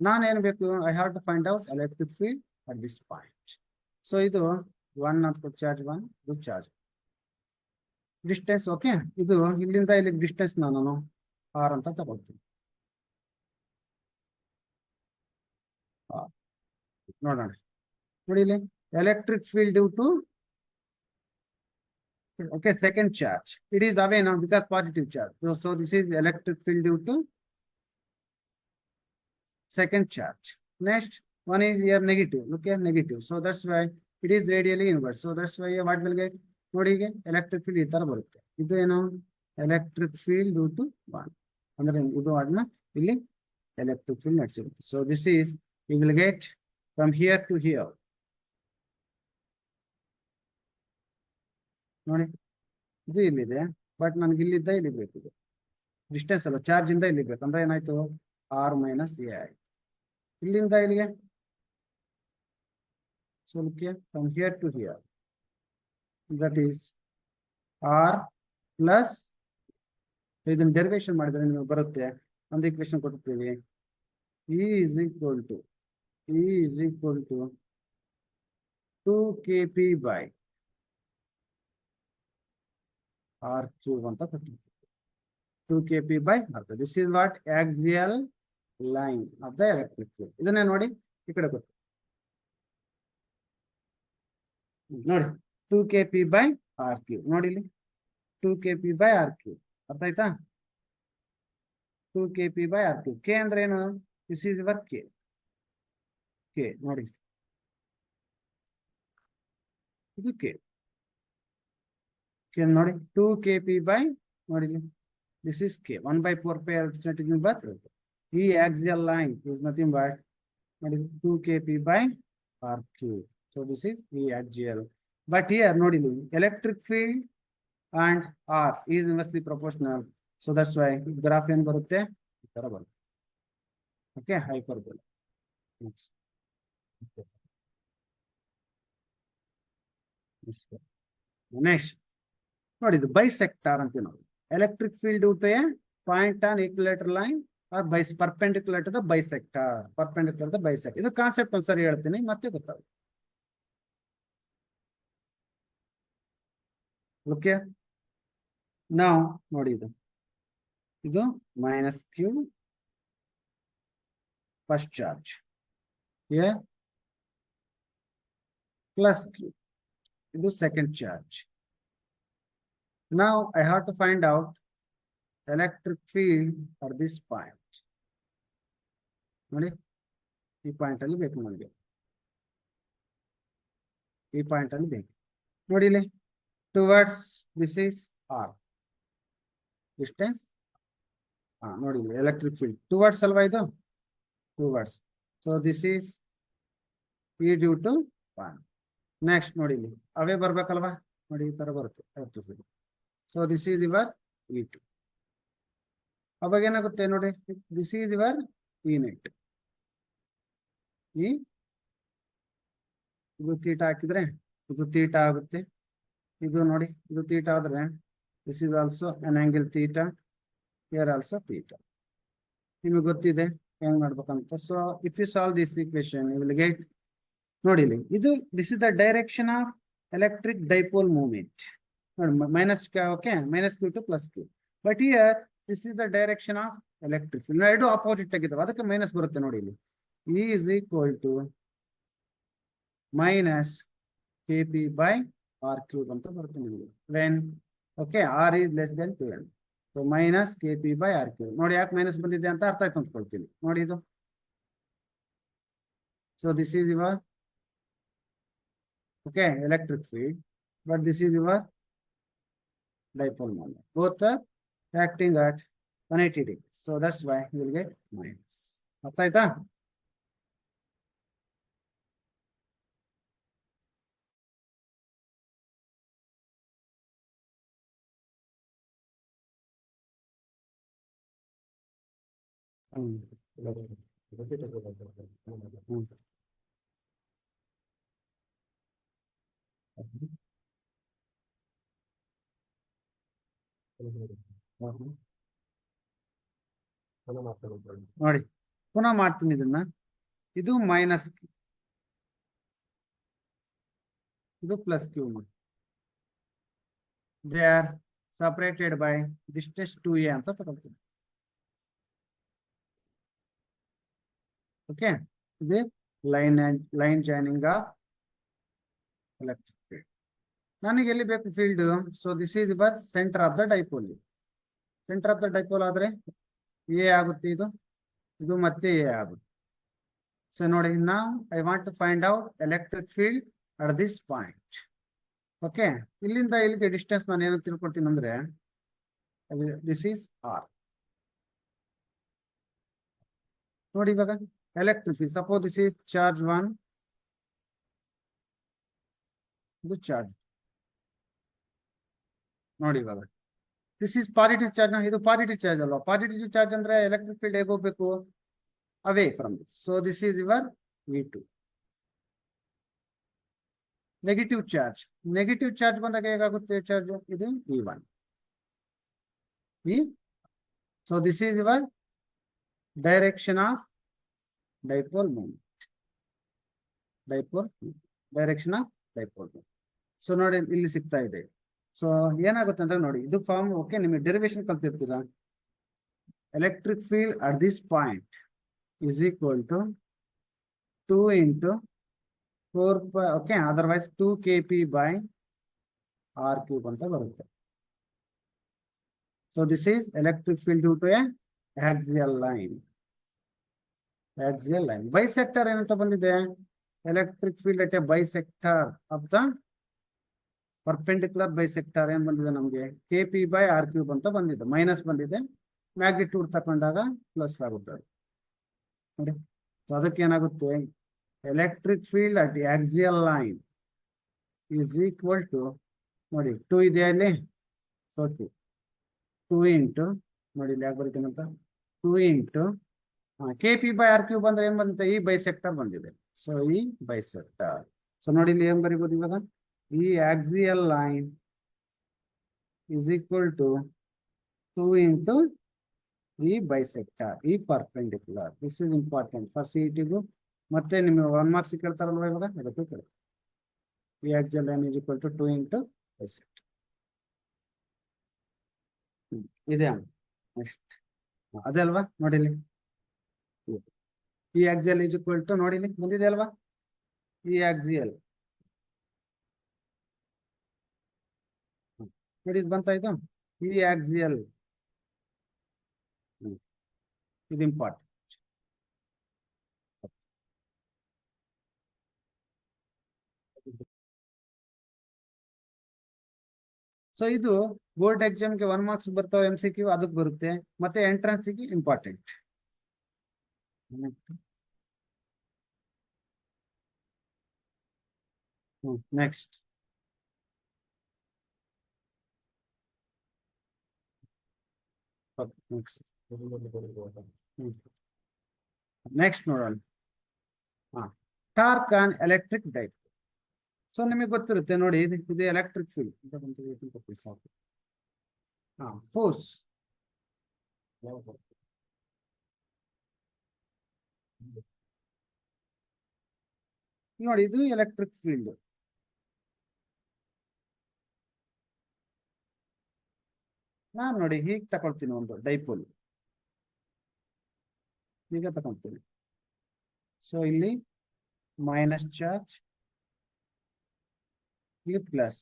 ನಾನೇನು ಬೇಕು, I have to find out electric field at this point. So ಇದು 1 ಅಂತ ಚಾರ್ಜ್ 1, ಇದು ಚಾರ್ಜ್ ಡಿಸ್ಟೆನ್ಸ್. ಓಕೆ, ಇದು ಇಲ್ಲಿಂದ ಇಲ್ಲಿ ಡಿಸ್ಟೆನ್ಸ್ ನಾನು ಆರ್ ಅಂತ ತಗೊಳ್ತೀನಿ. ನೋಡೋಣ, ನೋಡಿ ಇಲ್ಲಿ electric field due to, okay, second charge, it is away now because positive charge. So this is electric field due to second charge. Next one is here negative, okay, negative. So that's why it is radially inverse. So that's why what will get, ನೋಡಿ ಹೀಗೆ electric field ಈ ತರ ಬರುತ್ತೆ. ಇದು ಏನು, electric field due to 1 ಅಂದ್ರೆ ಇದು ಅದನ್ನ ಇಲ್ಲಿ ಎಲೆಕ್ಟ್ರಿಕ್ ಫೀಲ್ಡ್ ನಡೆಸಿರುತ್ತೆ. So this is you will get from here to here. ನೋಡಿ ಇದು ಇಲ್ಲಿದೆ, ಬಟ್ ನನ್ಗೆ ಇಲ್ಲಿದ್ದ ಇಲ್ಲಿ ಬೇಕಿದೆ, ಡಿಸ್ಟೆನ್ಸ್ ಅಲ್ಲ, ಚಾರ್ಜ್ ಇಂದ ಇಲ್ಲಿ ಬೇಕು. ಅಂದ್ರೆ ಏನಾಯ್ತು, ಆರ್ ಮೈನಸ್ ಎ ಆಯ್ತು ಇಲ್ಲಿಂದ ಇಲ್ಲಿಗೆ. So from here to here that is R plus, ಇದನ್ನ ಡೆರಿವೇಶನ್ ಮಾಡಿದ್ರೆ ನಿಮಗೆ ಬರುತ್ತೆ, ಒಂದು ಈಕ್ವೇಶನ್ ಕೊಡ್ತೀವಿ, E is equal to 2kp by R cube ಅಂತ ಕೊಟ್ಟಿದ್ದೀವಿ, 2kp by R. This is what axial line of the electric field. ಇದನ್ನೇ ನೋಡಿ ಈ ಕಡೆ ಕೊಟ್ಟು ನೋಡಿ 2kp by R cube. ನೋಡಿ ಇಲ್ಲಿ 2kp by R cube. ಅರ್ಥ ಆಯ್ತಾ? 2kp by R cube. K ಅಂದ್ರೆ ಏನು? This is your K. K ನೋಡಿ ಇದು K. K ನೋಡಿ 2kp by ನೋಡಿ this is K. 1/4 pi epsilon but the axial line is nothing but 2kp by R cube. So this is the axial. But here ನೋಡಿ electric field and R is inversely proportional. So that's why graph ಏನು ಬರುತ್ತೆ ಈ ತರ ಬರುತ್ತೆ. Okay, hyperbola. Next ನೋಡಿ ಇದು bisector ಅಂತೀವಿ ನಾವು. Electric field due to a point on equatorial line are perpendicular to the bisector, perpendicular the bisect. ಇದು ಕಾನ್ಸೆಪ್ಟ್ ಒಂದ್ಸರಿ ಹೇಳ್ತೀನಿ ಮತ್ತೆ ಗೊತ್ತಾಗುತ್ತೆ. ಓಕೆ, ನಾವು ನೋಡಿ ಇದು minus Q first charge, plus Q ಇದು second charge. Now I have to find out electric field at this point. ನೋಡಿ ಈ ಪಾಯಿಂಟ್ ಅಲ್ಲಿ ಬೇಕು ನಮಗೆ, ಈ ಪಾಯಿಂಟ್ ಅಲ್ಲಿ ಬೇಕು ನೋಡಿ ಇಲ್ಲಿ towards this is r distance. ನೋಡಿ ಇಲ್ಲಿ ಎಲೆಕ್ಟ್ರಿಕ್ ಫೀಲ್ಡ್ ಟುವರ್ಡ್ಸ್ ಅಲ್ವಾ ಇದು, towards. So this is E due to point. Next ನೋಡಿ ಇಲ್ಲಿ ಅವೇ ಬರ್ಬೇಕಲ್ವಾ, ನೋಡಿ ಈ ತರ ಬರುತ್ತೆ electric field. So this is your E two. ಅವಾಗ ಏನಾಗುತ್ತೆ ನೋಡಿ, this is your E net. ಇದು ತೀಟ ಹಾಕಿದ್ರೆ ಇದು ತೀಟ ಆಗುತ್ತೆ, ಇದು ನೋಡಿ ಇದು ತೀಟ ಆದ್ರೆ this is also an angle theta, here also theta. ನಿಮಗೆ ಗೊತ್ತಿದೆ ಹೆಂಗ್ ಮಾಡ್ಬೇಕಂತ. So if you solve this equation you will get, ನೋಡಿ ಇಲ್ಲಿ ಇದು this is the direction of electric dipole movement. ನೋಡಿ minus okay, minus Q to plus Q. But here this is the direction of electric field. ಎರಡು opposite ಆಗಿದ್ದಾವೆ, ಅದಕ್ಕೆ minus ಬರುತ್ತೆ ನೋಡಿ ಇಲ್ಲಿ. E is equal to minus kp by r cube ಅಂತ ಬರುತ್ತೆ ನಿಮಗೆ when okay r is less than 2n. So minus kp by r cube. ನೋಡಿ ಯಾಕೆ ಮೈನಸ್ ಬಂದಿದೆ ಅಂತ ಅರ್ಥ ಆಯ್ತು ಅಂದ್ಕೊಳ್ತೀನಿ ನೋಡಿ ಇದು. So this is your okay electric field, but this is your dipole moment. Both are acting at 180 degrees. So that's why you will get minus. ಅರ್ಥ ಆಯ್ತಾ? ನೋಡಿ ಪುನಃ ಮಾಡ್ತೀನಿ ಇದನ್ನ. ಇದು ಮೈನಸ್, ಇದು plus q. They are separated by distance 2a ಅಂತ ತಗೊಳ್ತೀನಿ. ಓಕೆ, ಇದು line joining of electric field. ನನಗೆ ಎಲ್ಲಿ ಬೇಕು field? So this is your centre of the dipole. Centre of the dipole ಆದ್ರೆ ಎ ಆಗುತ್ತೆ, ಇದು ಇದು ಮತ್ತೆ ಎ ಆಗುತ್ತೆ. ಸೊ ನೋಡಿ ನಾವು I want to find out electric field at this point. Okay, ಇಲ್ಲಿಂದ ಇಲ್ಲಿಗೆ ಡಿಸ್ಟೆನ್ಸ್ ನಾನು ಏನು ತಿಳ್ಕೊಳ್ತೀನಿ ಅಂದ್ರೆ ದಿಸ್ ಈಸ್ ಆರ್. ನೋಡಿ ಇವಾಗ electric field, suppose this is charge 1, ಇದು ಚಾರ್ಜ್. ನೋಡಿ ಇವಾಗ ದಿಸ್ ಈಸ್ ಪಾಸಿಟಿವ್ ಚಾರ್ಜ್, ಇದು ಪಾಸಿಟಿವ್ ಚಾರ್ಜ್ ಅಲ್ವಾ. ಪಾಸಿಟಿವ್ ಚಾರ್ಜ್ ಅಂದ್ರೆ ಎಲೆಕ್ಟ್ರಿಕ್ ಫೀಲ್ಡ್ ಹೇಗೆ ಹೋಗ್ಬೇಕು? Away from this. So this is your V2. Negative charge, negative charge ಬಂದಾಗ ಹೇಗಾಗುತ್ತೆ ಚಾರ್ಜ್? ಇದು V1. So this is your direction of dipole movement. Dipole direction of dipole movement. So ನೋಡಿ ಇಲ್ಲಿ ಸಿಗ್ತಾ ಇದೆ. ಸೊ ಏನಾಗುತ್ತೆ ಅಂದ್ರೆ ನೋಡಿ ಇದು ಫಾರ್ಮ್ ಓಕೆ, ನಿಮಗೆ ಡೆರಿವೇಶನ್ ಕಲ್ತಿರ್ತೀರಾ. Electric field at this point is equal to 2 into 4 okay, otherwise 2 kp by r cube ಅಂತ ಬರುತ್ತೆ. So this is electric field due to a axial line. Axial line. Bisector ಏನಂತ ಬಂದಿದೆ? Electric field at a bisector of the perpendicular bisector ಏನ್ ಬಂದಿದೆ ನಮಗೆ? kp by r cube ಅಂತ ಬಂದಿದೆ, minus ಬಂದಿದೆ. ಮ್ಯಾಗ್ನಿಟ್ಯೂಡ್ ತಕೊಂಡಾಗ ಪ್ಲಸ್ ಆಗುತ್ತೆ. ನೋಡಿ ಅದಕ್ಕೆ ಏನಾಗುತ್ತೆ, electric field at axial line is equal to, ನೋಡಿ 2 ಇದೆ ಅಲ್ಲಿ, ಸೊ 2 ಇಂಟು ನೋಡಿ ಇಲ್ಲಿ ಯಾಕೆ ಬರೀತೀನಿ ಅಂತ, 2 into KP by R cube ಅಂದ್ರೆ ಏನ್ ಬಂದಿದೆ? ಈ ಬೈಸೆಕ್ಟರ್ ಬಂದಿದೆ. ಸೊ ಈ ಬೈಸೆಕ್ಟರ್. ಸೊ ನೋಡಿ ಇಲ್ಲಿ ಏನ್ ಬರೀಬಹುದು ಇವಾಗ? ಈ axial line is equal to 2 into ಈ ಬೈಸೆಕ್ಟರ್, ಈ perpendicular. This is important for CET-ಗೂ. ಮತ್ತೆ ನಿಮಗೆ 1 ಮಾರ್ಕ್ಸ್ ಕೇಳ್ತಾರಲ್ವಾ ಇವಾಗ, ಅದಕ್ಕೂ ಕೇಳಿ. ಈ axial line is equal to 2 into bisector. ಇದೆ ನೆಕ್ಸ್ಟ್ ಅದೇ ಅಲ್ವಾ? ನೋಡಿಲಿ ಈ ಆಕ್ಸಿಯಲ್ ಈಸ್ ಈಕ್ವಲ್ ಟು, ನೋಡಿಲಿ ಬಂದಿದೆ ಅಲ್ವಾ? ಈ ಆಕ್ಸಿಯಲ್ ನೋಡಿ ಇದು ಬಂತ ಇದು. ಈ ಆಕ್ಸಿಯಲ್ ಇದು ಇಂಪಾರ್ಟೆಂಟ್. ಸೊ ಇದು ಬೋರ್ಡ್ ಎಕ್ಸಾಮ್ಗೆ 1 ಮಾರ್ಕ್ಸ್ ಬರ್ತಾವೆ, MCQ ಅದಕ್ಕೆ ಬರುತ್ತೆ, ಮತ್ತೆ ಎಂಟ್ರೆನ್ಸ್ಗೆ ಇಂಪಾರ್ಟೆಂಟ್. ನೆಕ್ಸ್ಟ್ ನೆಕ್ಸ್ಟ್ ನೋಡೋಣ. Torque on electric dip. So ನಿಮಗೆ ಗೊತ್ತಿರುತ್ತೆ ನೋಡಿ, ಇದು ಎಲೆಕ್ಟ್ರಿಕ್ ಫೀಲ್ಡ್. ಫೋರ್ಸ್ ನೋಡಿ, ಇದು ಎಲೆಕ್ಟ್ರಿಕ್ ಫೀಲ್ಡ್. ನಾನು ನೋಡಿ ಹೀಗೆ ತಗೊಳ್ತೀನಿ, ಒಂದು ಡೈಪೋಲ್ ಈಗ ತಗೊಳ್ತೀನಿ. ಸೊ ಇಲ್ಲಿ ಮೈನಸ್ ಚಾರ್ಜ್, ಇದು ಪ್ಲಸ್,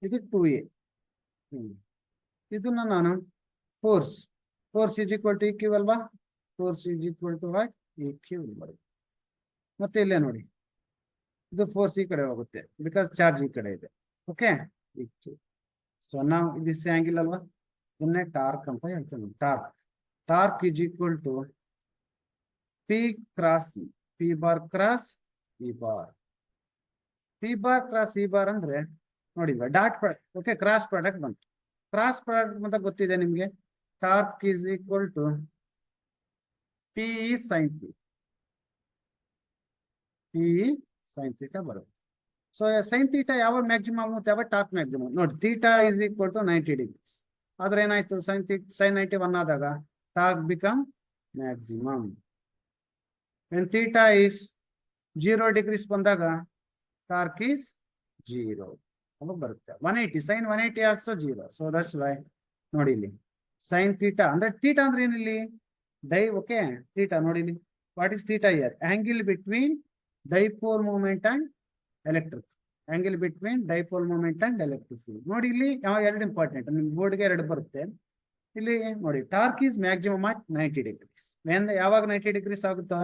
ಇದು 2a. ಇದನ್ನ ನಾನು force is equal to EQ ಅಲ್ವಾ, force is equal to what, EQ. ಮತ್ತೆ ಇಲ್ಲೇ ನೋಡಿ, ಇದು ಫೋರ್ಸ್ ಈ ಕಡೆ ಹೋಗುತ್ತೆ ಬಿಕಾಸ್ ಚಾರ್ಜ್ ಈ ಕಡೆ ಇದೆ. Okay, E q. ಸೊ ನಾವು ದಿಸ್ ಆಂಗಿಲ್ ಅಲ್ವಾ, ಇದನ್ನೇ ಟಾರ್ಕ್ ಅಂತ ಹೇಳ್ತೇವೆ. Torque is equal to p cross p bar cross E bar. P bar cross E bar ಅಂದ್ರೆ ನೋಡಿ dot product. Okay, cross product ಬಂತು. ಕ್ರಾಸ್ ಪ್ರಾಡಕ್ಟ್ ಅಂತ ಗೊತ್ತಿದೆ ನಿಮ್ಗೆ. Torque is equal to p sine theta, p sine theta ಬರುತ್ತೆ. So sine theta ಯಾವಾಗ maximum ಆಗುತ್ತೆ, ಯಾವಾಗ ಟಾರ್ಕ್ ಮ್ಯಾಕ್ಸಿಮಮ್. ನೋಡಿ, theta is equal to 90 degrees. ಆದ್ರೆ ಏನಾಯ್ತು, ಸೈನ್ 91 ಆದಾಗ torque become maximum. when theta is 0 degrees ಬಂದಾಗ ಟಾರ್ಕ್ ಈಸ್ 0 ಅವಾಗ ಬರುತ್ತೆ. 180 sin 180 also 0. So that's why ನೋಡಿ ಇಲ್ಲಿ ಸೈನ್ ಥೀಟಾ ಅಂದ್ರೆ, ಥೀಟಾ ಅಂದ್ರೆ ಏನಿಲ್ಲಿ ಓಕೆ, ಥೀಟಾ ನೋಡಿ ಇಲ್ಲಿ, what is theta here, angle between dipole moment and electric, angle between dipole moment and electric field. ನೋಡಿ ಇಲ್ಲಿ ಯಾವ ಎರಡು ಇಂಪಾರ್ಟೆಂಟ್, ನಿಮ್ ಬೋರ್ಡ್ಗೆ 2 ಬರುತ್ತೆ. ಇಲ್ಲಿ ನೋಡಿ, torque is maximum at 90 degrees. ಯಾವಾಗ 90 ಡಿಗ್ರೀಸ್ ಆಗುತ್ತಾ,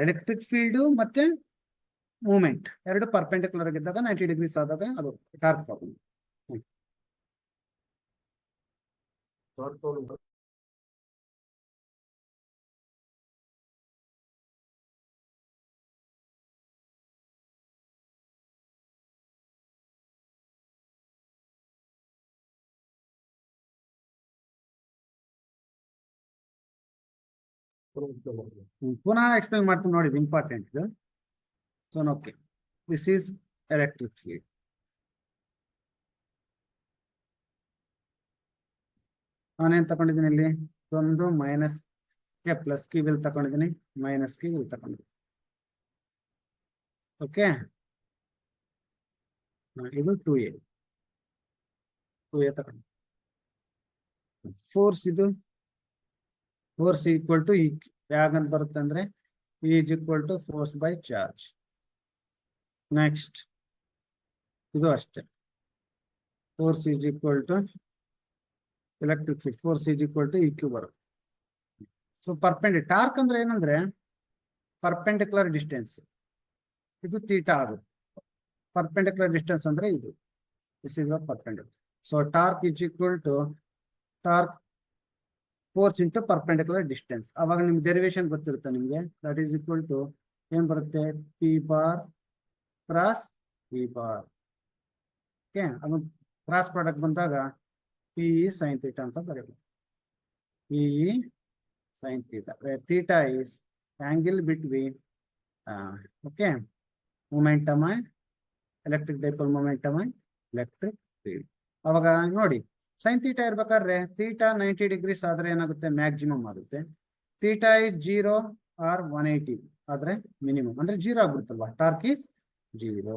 ಎಲೆಕ್ಟ್ರಿಕ್ ಫೀಲ್ಡ್ ಮತ್ತೆ ಮೂಮೆಂಟ್ ಎರಡು ಪರ್ಪೆಂಡಿಕ್ಯುಲರ್ ಆಗಿದ್ದಾಗ 90 ಡಿಗ್ರೀಸ್ ಆದಾಗ ಅದು ಟಾರ್ಕ್ ಪ್ರಾಬ್ಲಮ್. ಪುನಃ ಎಕ್ಸ್ಪ್ಲೇನ್ ಮಾಡ್ತೀನಿ ನೋಡಿ, ಇದು important. So okay, this is electric field. ನಾನೇನ್ ತಗೊಂಡಿದ್ದೀನಿ ಇಲ್ಲಿ, ಒಂದು minus q plus q will ತಗೊಂಡಿದ್ದೀನಿ, ಮೈನಸ್ ಕಿ ವಿಲ್ ತಗೊಂಡಿದ್ದೀನಿ. ಓಕೆ, ಇದು 2a ತಗೊಂಡು. ಫೋರ್ಸ್ ಈಕ್ವಲ್ ಟು ಯಾಗಂತ ಬರುತ್ತೆ ಅಂದ್ರೆ is equal to force by charge. Next ಇದು ಅಷ್ಟೇ, force is equal to electric field, force is equal to E q ಬರುತ್ತೆ. ಸೊ ಟಾರ್ಕ್ ಅಂದ್ರೆ ಏನಂದ್ರೆ ಪರ್ಪೆಂಡಿಕ್ಯುಲರ್ ಡಿಸ್ಟೆನ್ಸ್, ಇದು ಥೀಟಾ ಆಗುತ್ತೆ. ಪರ್ಪೆಂಡಿಕ್ಯುಲರ್ ಡಿಸ್ಟೆನ್ಸ್ ಅಂದ್ರೆ ಇದು, this is perpendicular. So torque is equal to torque force into perpendicular distance. ಅವಾಗ ನಿಮ್ಗೆ derivation ಗೊತ್ತಿರುತ್ತೆ ನಿಮ್ಗೆ. ದಟ್ ಈಸ್ ಈಕ್ವಲ್ ಟು ಏನ್ ಬರುತ್ತೆ, p bar cross v bar. Okay, ಅದು ಕ್ರಾಸ್ ಪ್ರಾಡಕ್ಟ್ ಬಂದಾಗ ಪಿ ಸೈನ್ ಥೀಟಾ ಅಂತ ಬರೆಯಬಹುದು. P sine theta, theta is angle between okay momentum and electric dipole momentum and electric field. ಅವಾಗ ನೋಡಿ, sine theta ಇರ್ಬೇಕಾದ್ರೆ theta 90 degrees ಆದ್ರೆ ಏನಾಗುತ್ತೆ, maximum ಆಗುತ್ತೆ. ಥೀಟಾ ಇಸ್ 0 ಆರ್ 180 ಆದ್ರೆ ಮಿನಿಮಮ್ ಅಂದ್ರೆ 0 ಆಗ್ಬಿಡುತ್ತಲ್ವಾ, torque is 0.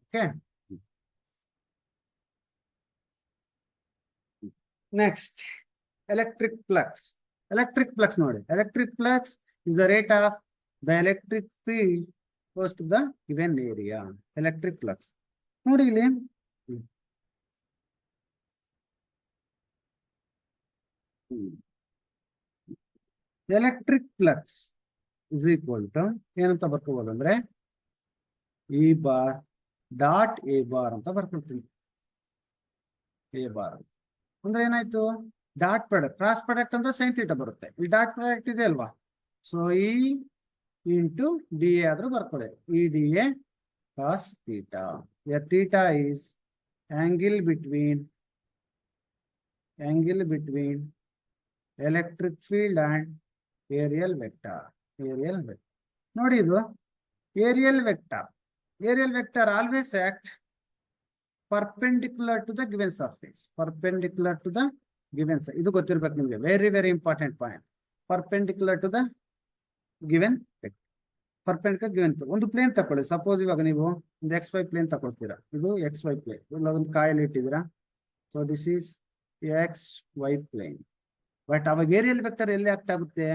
Okay, next electric flux. ನೋಡಿ, electric flux is the rate of the electric field goes to the given area. Electric flux ನೋಡಿ ಇಲ್ಲಿ, electric flux is equal to ಏನಂತ ಬರ್ಕೋಬಹುದು ಅಂದ್ರೆ E bar dot A bar ಅಂತ ಬರ್ಕೊಳ್ತೀನಿ. A bar ಅಂದ್ರೆ ಏನಾಯ್ತು, ಡಾಟ್ ಪ್ರಾಡಕ್ಟ್, ಕ್ರಾಸ್ ಪ್ರಾಡಕ್ಟ್ ಅಂದ್ರೆ ಸೈನ್ ಥೀಟಾ ಬರುತ್ತೆ. ಈ ಡಾಟ್ ಪ್ರಾಡಕ್ಟ್ ಇದೆ ಅಲ್ವಾ, so E into D A ಆದ್ರೂ ಬರ್ಕೊಳ್ಳಿ. E d A cos theta. Theta is angle between electric field and aerial vector. ನೋಡಿ ಇದು aerial vector always act perpendicular to the given surface. ಇದು ಗೊತ್ತಿರ್ಬೇಕು ನಿಮಗೆ, very important point. Perpendicular to the given vector. ಒಂದು plane ತಕೊಳ್ಳಿ. Suppose ಇವಾಗ ನೀವು ಒಂದು XY ಪ್ಲೇನ್ ತಗೊಳ್ತೀರಾ. ಇದು XY ಪ್ಲೇನ್, ಒಂದು ಕಾಯಲ್ಲಿ ಇಟ್ಟಿದ್ದೀರಾ. So this is XY plane. But ಅವಾಗ ಏರಿಯಲ್ ವೆಕ್ಟರ್ ಎಲ್ಲಿ ಆಕ್ಟ್ ಆಗುತ್ತೆ?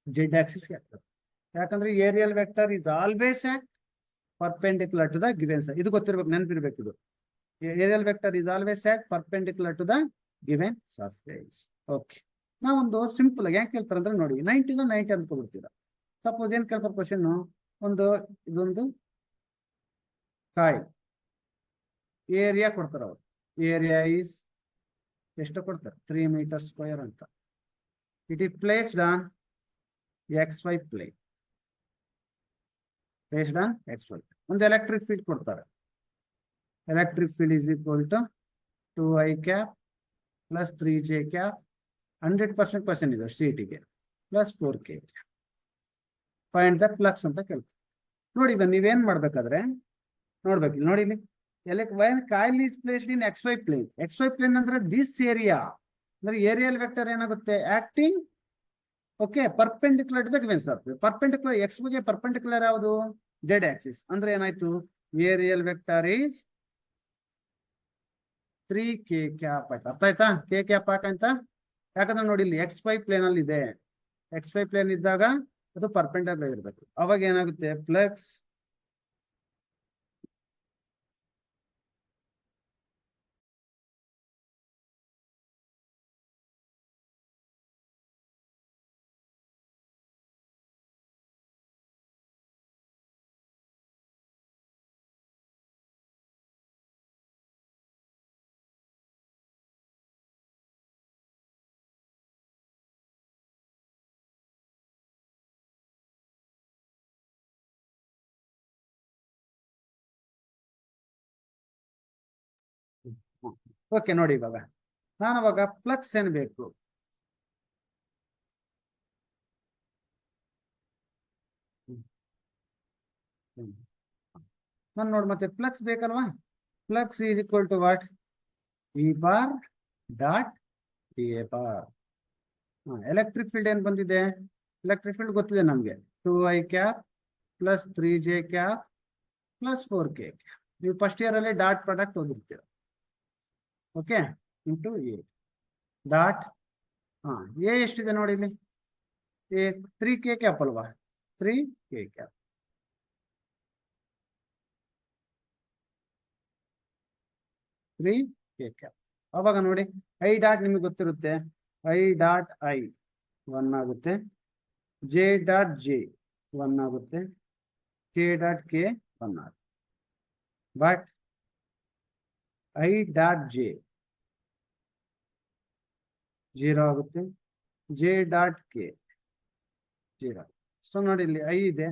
Z ಆಕ್ಸಿಸ್ ಆಗ್ತದೆ. ಯಾಕಂದ್ರೆ areal vector is always act perpendicular to the given surface. ಇದು ಗೊತ್ತಿರ್ಬೇಕು, ನೆನಪಿರ್ಬೇಕು. ಇದು aerial vector is always act perpendicular to the given surface. Okay, ನಾವೊಂದು ಸಿಂಪಲ್ ಆಗಿ ಯಾಕೆ ಕೇಳ್ತಾರೆ ಅಂದ್ರೆ ನೋಡಿ, 90 ಅಂದ್ಕೊಬಿಡ್ತೀರಾ. ಸಪೋಸ್ ಏನ್ ಕೇಳ್ತಾರೆ ಕ್ವಶನ್, ಇದೊಂದು ಕಾಯಿ ಏರಿಯಾ ಕೊಡ್ತಾರೆ. ಅವರು ಏರಿಯಾ ಈಸ್ ಎಷ್ಟು ಕೊಡ್ತಾರೆ? 3 ಮೀಟರ್ ಸ್ಕ್ವೇರ್ ಅಂತ. It is placed on XY plane. ಒಂದು ಎಲೆಕ್ಟ್ರಿಕ್ ಫೀಲ್ಡ್ ಕೊಡ್ತಾರೆ. Electric field is equal to 2i cap plus 3j cap. 100% question ಇದೆ CET-ಗೆ, plus 4k. Find the flux ಅಂತ ಕೇಳ್ತಾರೆ. ನೋಡಿ, ಈಗ ನೀವೇನ್ ಮಾಡ್ಬೇಕಾದ್ರೆ ನೋಡ್ಬೇಕು. ನೋಡಿ coil is placed in XY plane. XY plane ಅಂದ್ರೆ ದಿಸ್ ಏರಿಯಾ ಅಂದ್ರೆ ಏರಿಯಲ್ ವೆಕ್ಟರ್ ಏನಾಗುತ್ತೆ? Acting okay perpendicular to the given surface. Perpendicular X ಗೆ ಪರ್ಪೆಂಡಿಕ್ಯುಲರ್ ಯಾವುದು? Z Axis. ಅಂದ್ರೆ ಏನಾಯ್ತು? Aerial vector is 3k cap ಆಯ್ತು. ಅರ್ಥ ಆಯ್ತಾ? k ಕ್ಯಾಪ್ ಅಂತ. ಯಾಕಂದ್ರೆ ನೋಡಿ, ಇಲ್ಲಿ XY ಪ್ಲೇನ್ ಅಲ್ಲಿ ಇದೆ. XY ಪ್ಲೇನ್ ಇದ್ದಾಗ ಅದು ಪರ್ಪೆಂಡಿಕ್ಯುಲರ್ ಇರಬೇಕು. ಅವಾಗ ಏನಾಗುತ್ತೆ? Flux okay. ನೋಡಿ, ಇವಾಗ ಅವಾಗ ಫ್ಲಕ್ಸ್ ಏನ್ ಬೇಕು? ನಾನು ನೋಡಿ, ಮತ್ತೆ ಫ್ಲಕ್ಸ್ ಬೇಕಲ್ವಾ? Flux is equal to what? E bar dot d A bar. Electric field ಏನ್ ಬಂದಿದೆ? ಎಲೆಕ್ಟ್ರಿಕ್ ಫೀಲ್ಡ್ ಗೊತ್ತಿದೆ ನಮ್ಗೆ, 2i cap plus 3j cap plus 4k. ನೀವು ಫಸ್ಟ್ ಇಯರ್ ಅಲ್ಲಿ ಡಾಟ್ ಪ್ರಾಡಕ್ಟ್ ಓದಿರ್ತೀರ. Okay, into A dot. A ಎಷ್ಟಿದೆ ನೋಡಿ ಇಲ್ಲಿ? ಎ 3k ಕ್ಯಾಪ್ ಅಲ್ವಾ? 3k cap. 3k cap. ಅವಾಗ ನೋಡಿ, ಐ ಡಾಟ್ ನಿಮಗೆ ಗೊತ್ತಿರುತ್ತೆ. ಐ ಡಾಟ್ ಐ 1 ಆಗುತ್ತೆ. ಜೆ ಡಾಟ್ ಜೆ 1 ಆಗುತ್ತೆ. ಕೆ ಡಾಟ್ ಕೆ 1 ಆಗುತ್ತೆ. ಬಟ್ ಐ ಡಾಟ್ ಜೆ 0 ಆಗುತ್ತೆ. J dot K 0. ಸೊ ನೋಡಿ, ಇಲ್ಲಿ ಐ ಇದೆ,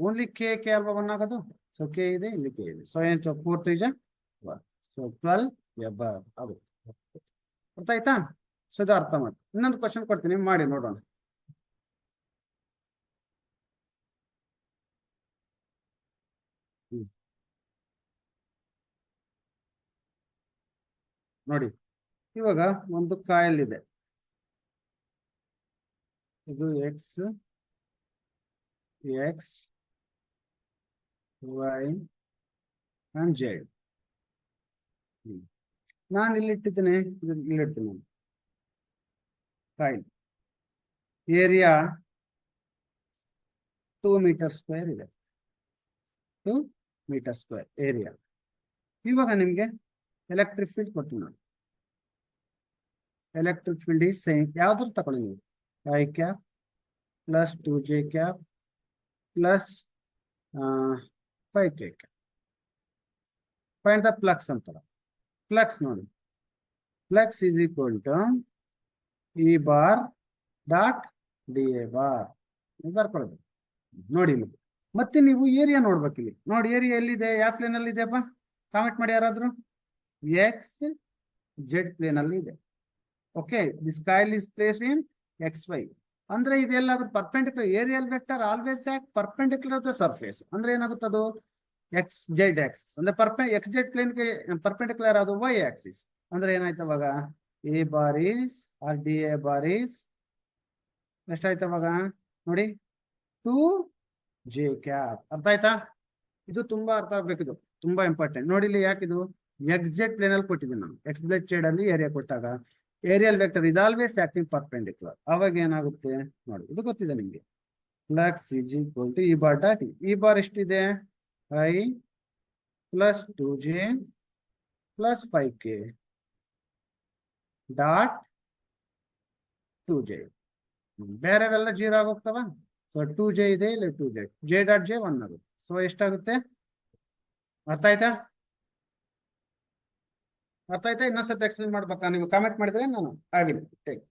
ಓನ್ಲಿ ಕೆ ಅಲ್ವಾ 1 ಆಗೋದು. ಸೊ ಕೆ ಇದೆ, ಇಲ್ಲಿ ಕೆ ಇದೆ. ಸೊ ಏನು 4 3 1. ಸೊ 12 ಎಬವ್ ಆಗುತ್ತೆ. ಅರ್ಥ ಆಯ್ತಾ? ಸೊ ಇದು ಅರ್ಥ ಮಾಡಿ. ಇನ್ನೊಂದು ಕ್ವಶನ್ ಕೊಡ್ತೀನಿ, ಮಾಡಿ ನೋಡೋಣ. ನೋಡಿ, ಇವಾಗ ಒಂದು ಕಾಯಿಲ್ ಇದೆ. ಇದು ಎಕ್ಸ್ ವೈ ಅಂಡ್ ಜೆಡ್. ನಾನು ಇಲ್ಲಿಟ್ಟಿದ್ದೇನೆ, ಇಲ್ಲಿಡ್ತೀನಿ. ನಾನು ಕಾಯಿಲ್ ಏರಿಯಾ 2 ಮೀಟರ್ ಸ್ಕ್ವೇರ್ ಇದೆ. 2 ಮೀಟರ್ ಸ್ಕ್ವೇರ್ ಏರಿಯಾ. ಇವಾಗ ನಿಮ್ಗೆ ಎಲೆಕ್ಟ್ರಿಕ್ ಫೀಲ್ಡ್ ಕೊಡ್ತೀನಿ ನೋಡಿ. Electric field is same. ಯಾವ್ದಾದ್ರು ತಗೊಳ್ಳಿ ನೀವು. I cap plus 2j cap plus 5k cap. Find the flux ಅಂತಾರ. ಫ್ಲಕ್ಸ್ ನೋಡಿ, flux is equal to E bar dot dA bar ಬರ್ಕೊಳ್ಳೋದು. ನೋಡಿ ಇಲ್ಲಿ ಮತ್ತೆ ನೀವು ಏರಿಯಾ ನೋಡ್ಬೇಕು. ಇಲ್ಲಿ ನೋಡಿ ಏರಿಯಾ ಎಲ್ಲಿದೆ, ಯಾವ ಪ್ಲೇನ್ ಅಲ್ಲಿ ಇದೆಯಪ್ಪ? ಕಾಮೆಂಟ್ ಮಾಡಿ ಯಾರಾದ್ರೂ. ಎಕ್ಸ್ ಜೆಡ್ ಪ್ಲೇನ್ ಅಲ್ಲಿ ಇದೆ. Okay, this coil is place in XY. ಅಂದ್ರೆ ಇದೆಲ್ಲಾಗುತ್ತೆ perpendicular. Areal vector always act perpendicular to surface. ಅಂದ್ರೆ ಏನಾಗುತ್ತೆ ಅದು ಎಕ್ಸ್ ಜೆಡ್ ಆಕ್ಸಿಸ್. ಅಂದ್ರೆ ಎಕ್ಸ್ ಜೆಡ್ ಪ್ಲೇನ್ಗೆ ಪರ್ಪೆಂಡಿಕ್ಯುಲರ್ ಅದು ವೈ ಆಕ್ಸಿಸ್. ಅಂದ್ರೆ ಏನಾಯ್ತು ಅವಾಗ A bar is or D A bar is ಎಷ್ಟಾಯ್ತು ಅವಾಗ ನೋಡಿ 2j ಕ್ಯಾಪ್. ಅರ್ಥ ಆಯ್ತಾ? ಇದು ತುಂಬಾ ಅರ್ಥ ಆಗ್ಬೇಕಿದು, ತುಂಬಾ ಇಂಪಾರ್ಟೆಂಟ್. ನೋಡಿ ಇಲ್ಲಿ ಯಾಕಿದು ಎಕ್ಸ್ ಜೆಡ್ ಪ್ಲೇನ್ ಅಲ್ಲಿ ಕೊಟ್ಟಿದ್ದೀನಿ ನಾನು. ಎಕ್ಸ್ ಜೆಡ್ ಶೇಡ್ ಅಲ್ಲಿ ಏರಿಯಾ ಕೊಟ್ಟಾಗ areal vector is always acting perpendicular. ಅವಾಗ ಏನಾಗುತ್ತೆ ನೋಡಿ, ಇದು ಗೊತ್ತಿದೆ ನಿಮ್ಗೆ. Flux is equal to E bar dot E bar ಎಷ್ಟಿದೆ I plus 2j plus 5k dot 2j. ಬೇರೆವೆಲ್ಲ 0 ಆಗೋಗ್ತವ. ಸೊ 2j ಇದೆ, ಇಲ್ಲ 2j j ಡಾಟ್ j 1 ಆಗುತ್ತೆ. ಸೊ ಎಷ್ಟಾಗುತ್ತೆ? ಅರ್ಥ ಆಯ್ತಾ? ಅರ್ಥ ಆಯ್ತಾ? ಇನ್ನೊಂದ್ಸತಿ ಎಕ್ಸ್ಪ್ಲೇನ್ ಮಾಡ್ಬೇಕಾ? ನೀವು ಕಾಮೆಂಟ್ ಮಾಡಿದ್ರೆ ನಾನು I will take.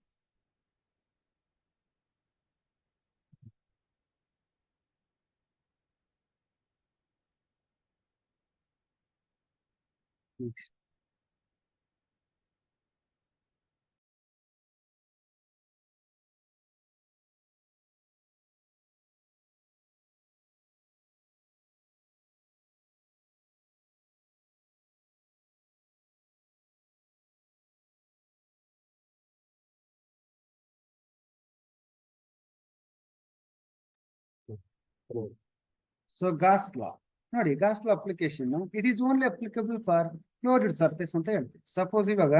So Gauss law ನೋಡಿ, Gauss law application it is only applicable for closed surface ಅಂತ ಹೇಳ್ತೀವಿ. ಸಪೋಸ್ ಇವಾಗ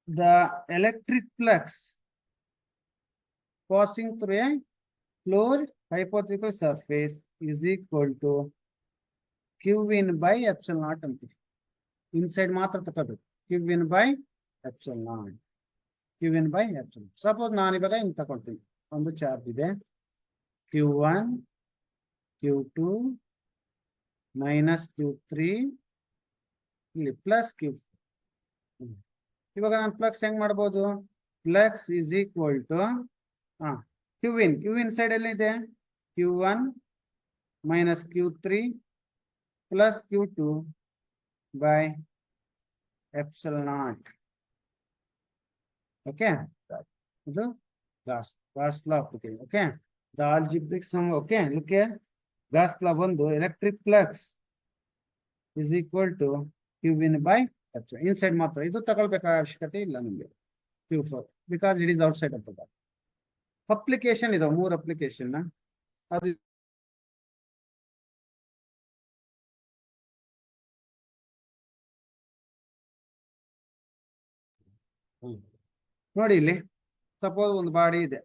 the electric flux passing through a closed hypothetical surface is equal to Q in by epsilon naught ಅಂತೀವಿ. Inside ಮಾತ್ರ ತಗೋಬೇಕು. Q in by epsilon naught, Q in by epsilon. Suppose ನಾನು ಇವಾಗ ಹಿಂಗ್ ತಗೊಳ್ತೀನಿ. ಒಂದು ಚಾರ್ಜ್ ಇದೆ Q1 Q2 ಮೈನಸ್ Q3 ಇಲ್ಲಿ ಪ್ಲಸ್ Q4. ಇವಾಗ ನಾನು ಫ್ಲಕ್ಸ್ ಹೆಂಗ್ ಮಾಡ್ಬೋದು? Flux is equal to Q inside ಎಲ್ಲಿ ಇದೆ? Q1 minus Q3 plus Q2 by epsilon naught. Okay, ಇದು Gauss law application. Okay, the algebraic sum. Okay, look here. Gauss law ಒಂದು electric flux is equal to Q in by epsilon. Inside ಮಾತ್ರ ಇದು ತಗೊಳ್ಬೇಕಾದ ಅವಶ್ಯಕತೆ ಇಲ್ಲ ನಿಮಗೆ Q4 because it is outside of the box. Application ಇದೆ 3 application. ಅದು ನೋಡಿ ಇಲ್ಲಿ ಸಪೋಸ್ ಒಂದು ಬಾಡಿ ಇದೆ.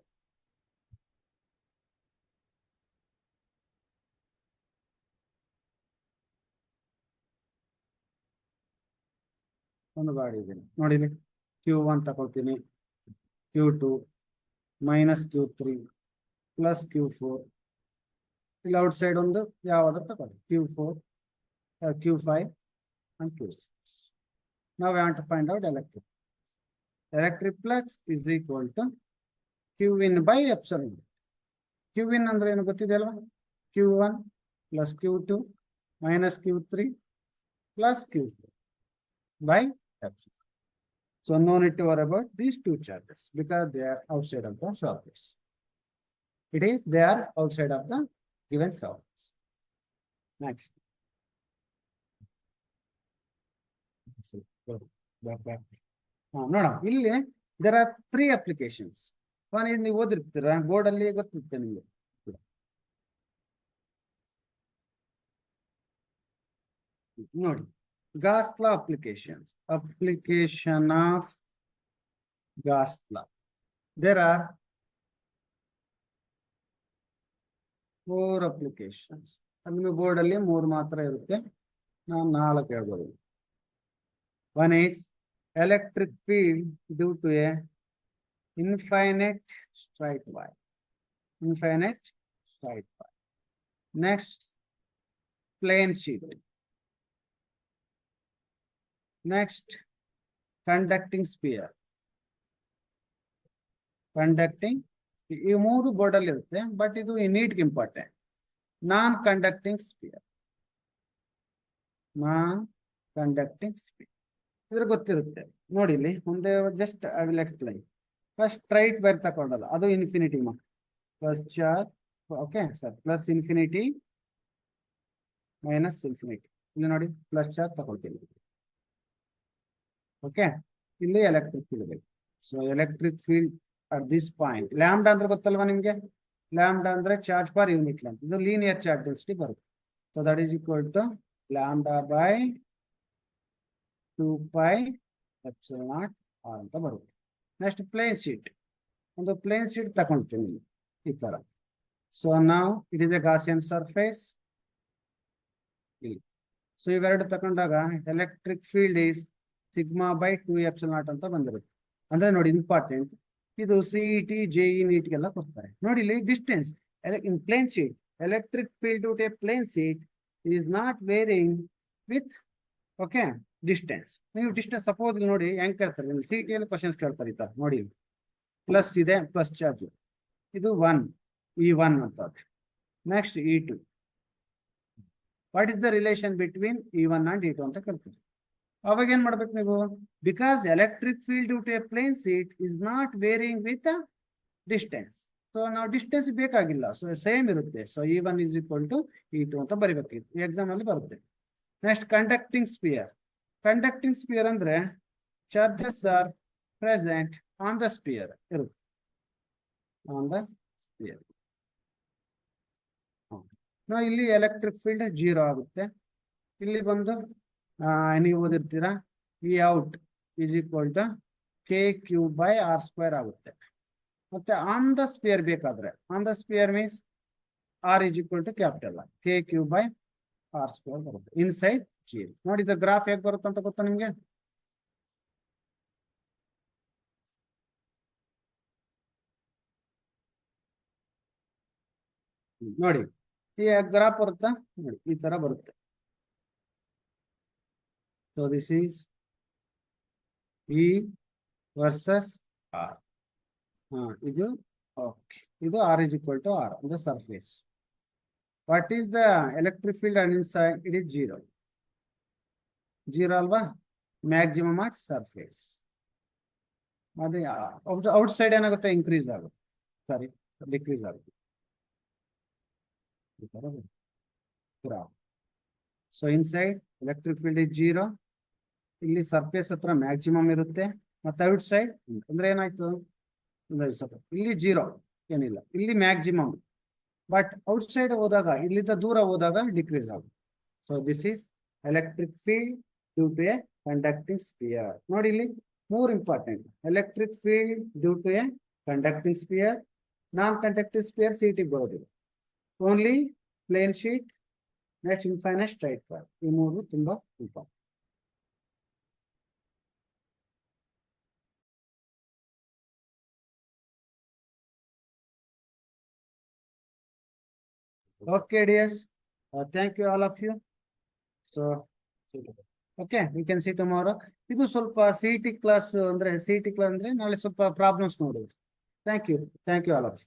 ಒಂದು ಬಾಡಿ ಇದೆ ನೋಡಿ ಇಲ್ಲಿ. Q1 ತಗೊಳ್ತೀನಿ, Q2 minus Q3 plus Q4. ಇಲ್ಲಿ ಔಟ್ ಸೈಡ್ ಒಂದು ಯಾವ್ದಾದ್ರು ತಗೊಳ್ಳಿ Q4 Q5 and Q6. Now we want to find out electric flux is equal to Q in by epsilon. Q in ಅಂದ್ರೆ ಏನು ಗೊತ್ತಿದೆ ಅಲ್ವಾ? Q1 plus Q2 minus Q3 plus Q4 by epsilon. So no need to worry about these two charges because they are outside of the surface. They are outside of the given surface. Next. ನೋಡ ಇಲ್ಲಿ there are 3 applications. one is ನೀವು ಓದಿರ್ತೀರಾ board ಅಲ್ಲಿ, ಗೊತ್ತಿರುತ್ತೆ ನಿಮಗೆ. ನೋಡಿ, Gauss law application of Gauss law. there are 4 applications. ನಿಮಗೆ board ಅಲ್ಲಿ 3 ಮಾತ್ರ ಇರುತ್ತೆ, ನಾನು 4 ಹೇಳ್ಬೋದು. One is electric field due to a infinite straight wire. Infinite straight wire. Next, plane sheet. Next, conducting sphere. Conducting. ಈ ಮೂರು ಬೋರ್ಡ್ ಅಲ್ಲಿ ಇರುತ್ತೆ, ಬಟ್ ಇದು NEET important. Non conducting sphere. Non conducting sphere ಇದ್ರ ಗೊತ್ತಿರುತ್ತೆ ನೋಡಿ. ಇಲ್ಲಿ ಮುಂದೆ just I will explain. First straight wire ತಗೊಂಡಲ್ಲ, ಅದು infinity plus charge. Okay sir, plus infinity minus infinity. ಇಲ್ಲಿ ನೋಡಿ ಪ್ಲಸ್ ಚಾರ್ಜ್ ತಗೊಳ್ತೀನಿ. ಓಕೆ, ಇಲ್ಲಿ ಎಲೆಕ್ಟ್ರಿಕ್ ಫೀಲ್ಡ್ ಬೇಕು. So electric field at this point, lambda ಅಂದ್ರೆ ಗೊತ್ತಲ್ವಾ ನಿಮ್ಗೆ? ಲ್ಯಾಂಬ್ಡಾ ಅಂದ್ರೆ ಚಾರ್ಜ್ ಪರ್ ಯೂನಿಟ್ ಲೆಂತ್. ಇದು ಲೀನಿಯರ್ ಚಾರ್ಜ್ ಡೆನ್ಸಿಟಿ ಬರುತ್ತೆ. So that is equal to lambda by 2 pi epsilon naught r ಅಂತ ಬರುತ್ತೆ. Next plane sheet. ಒಂದು ಪ್ಲೇನ್ ಶೀಟ್ ತಗೊಳ್ತೀನಿ ಈ ತರ. ಸೊ ನಾವು it is a Gaussian surface. So ಇವೆರಡು ತಗೊಂಡಾಗ electric field is sigma by 2 epsilon naught ಅಂತ ಬಂದಿರುತ್ತೆ. ಅಂದ್ರೆ ನೋಡಿ ಇಂಪಾರ್ಟೆಂಟ್, ಇದು CET JE ನೀಟ್ಗೆಲ್ಲ ಕೊಡ್ತಾರೆ ನೋಡಿ. ಇಲ್ಲಿ distance in plane sheet, electric field to a plane sheet is not varying with okay distance. ನೀವು ಡಿಸ್ಟೆನ್ಸ್ ಸಪೋಸ್ ನೋಡಿ ಹೆಂಗ್ ಕೇಳ್ತಾರೆ, CET ಅಲ್ಲಿ ಕ್ವಶನ್ಸ್ ಕೇಳ್ತಾರೆ ಈ ತರ ನೋಡಿ. ಪ್ಲಸ್ ಇದೆ, ಪ್ಲಸ್ ಚಾರ್ಜ್, ಇದು 1 E1 ಅಂತ. Next E2. What is the relation between E1 and E2 ಅಂತ ಕೇಳ್ತೀವಿ. ಅವಾಗ ಏನ್ ಮಾಡ್ಬೇಕು ನೀವು? Because electric field due to a plane sheet is not varying with distance. So ನಾವು ಡಿಸ್ಟೆನ್ಸ್ ಬೇಕಾಗಿಲ್ಲ, ಸೊ ಸೇಮ್ ಇರುತ್ತೆ. So E1 is equal to E2 ಅಂತ ಬರಿಬೇಕಿತ್ತು, ಈ ಎಕ್ಸಾಮ್ ಅಲ್ಲಿ ಬರುತ್ತೆ. Next conducting sphere. Conducting sphere ಅಂದ್ರೆ charges are present on the sphere ಇರುತ್ತೆ. ಆನ್ ದ ಸ್ಪಿಯರ್ ನಾವು ಇಲ್ಲಿ ಎಲೆಕ್ಟ್ರಿಕ್ ಫೀಲ್ಡ್ 0 ಆಗುತ್ತೆ. ಇಲ್ಲಿ ಬಂದು ನೀವು ಓದಿರ್ತೀರಾ E out is equal to KQ by R² ಆಗುತ್ತೆ. ಮತ್ತೆ ಆನ್ ದ ಸ್ಪಿಯರ್ ಬೇಕಾದ್ರೆ, on the spear means R is equal to capital KQ by R² ಬರುತ್ತೆ. ಇನ್ಸೈಡ್ 0 ನೋಡಿ. ಇದು ಗ್ರಾಫ್ ಹೇಗೆ ಬರುತ್ತೆ ಅಂತ ಗೊತ್ತಾ ನಿಮ್ಗೆ? ನೋಡಿ ಈ ಗ್ರಾಫ್ ಬರುತ್ತಾ ನೋಡಿ, ಈ ತರ ಬರುತ್ತೆ. So this is E versus R. ಇದು ಓಕೆ, ಇದು R is equal to R on the surface. What is the electric field and inside? It is 0. 0 ಅಲ್ವಾ? Maximum at surface. ಅದೇ ಔಟ್ಸೈಡ್ ಏನಾಗುತ್ತೆ? ಇನ್ಕ್ರೀಸ್ ಆಗುತ್ತೆ, ಸಾರಿ ಡಿಕ್ರೀಸ್ ಆಗುತ್ತೆ. So inside electric field is 0. ಇಲ್ಲಿ surface ಹತ್ರ maximum ಇರುತ್ತೆ, ಮತ್ತೆ ಔಟ್ ಸೈಡ್ ಅಂದ್ರೆ ಏನಾಯ್ತು? ಇಲ್ಲಿ 0 ಏನಿಲ್ಲ, ಇಲ್ಲಿ ಮ್ಯಾಕ್ಸಿಮಮ್. ಬಟ್ ಔಟ್ ಸೈಡ್ ಹೋದಾಗ, ಇಲ್ಲಿಂದ ದೂರ ಹೋದಾಗ ಡಿಕ್ರೀಸ್ ಆಗುತ್ತೆ. So this is electric field due to a conducting sphere. ನೋಡಿ ಇಲ್ಲಿ 3 important: electric field due to a conducting sphere, non conducting sphere CET ಬರೋದಿಲ್ಲ, only plane sheet, next infinite straight wire. ಈ 3 ತುಂಬಾ important. Okay, dears. Thank you all of you. So, okay, we can see tomorrow. ಇದು ಸ್ವಲ್ಪ CET class ಅಂದ್ರೆ ನಾಳೆ ಸ್ವಲ್ಪ problems ನೋಡೋದು. Thank you all of you.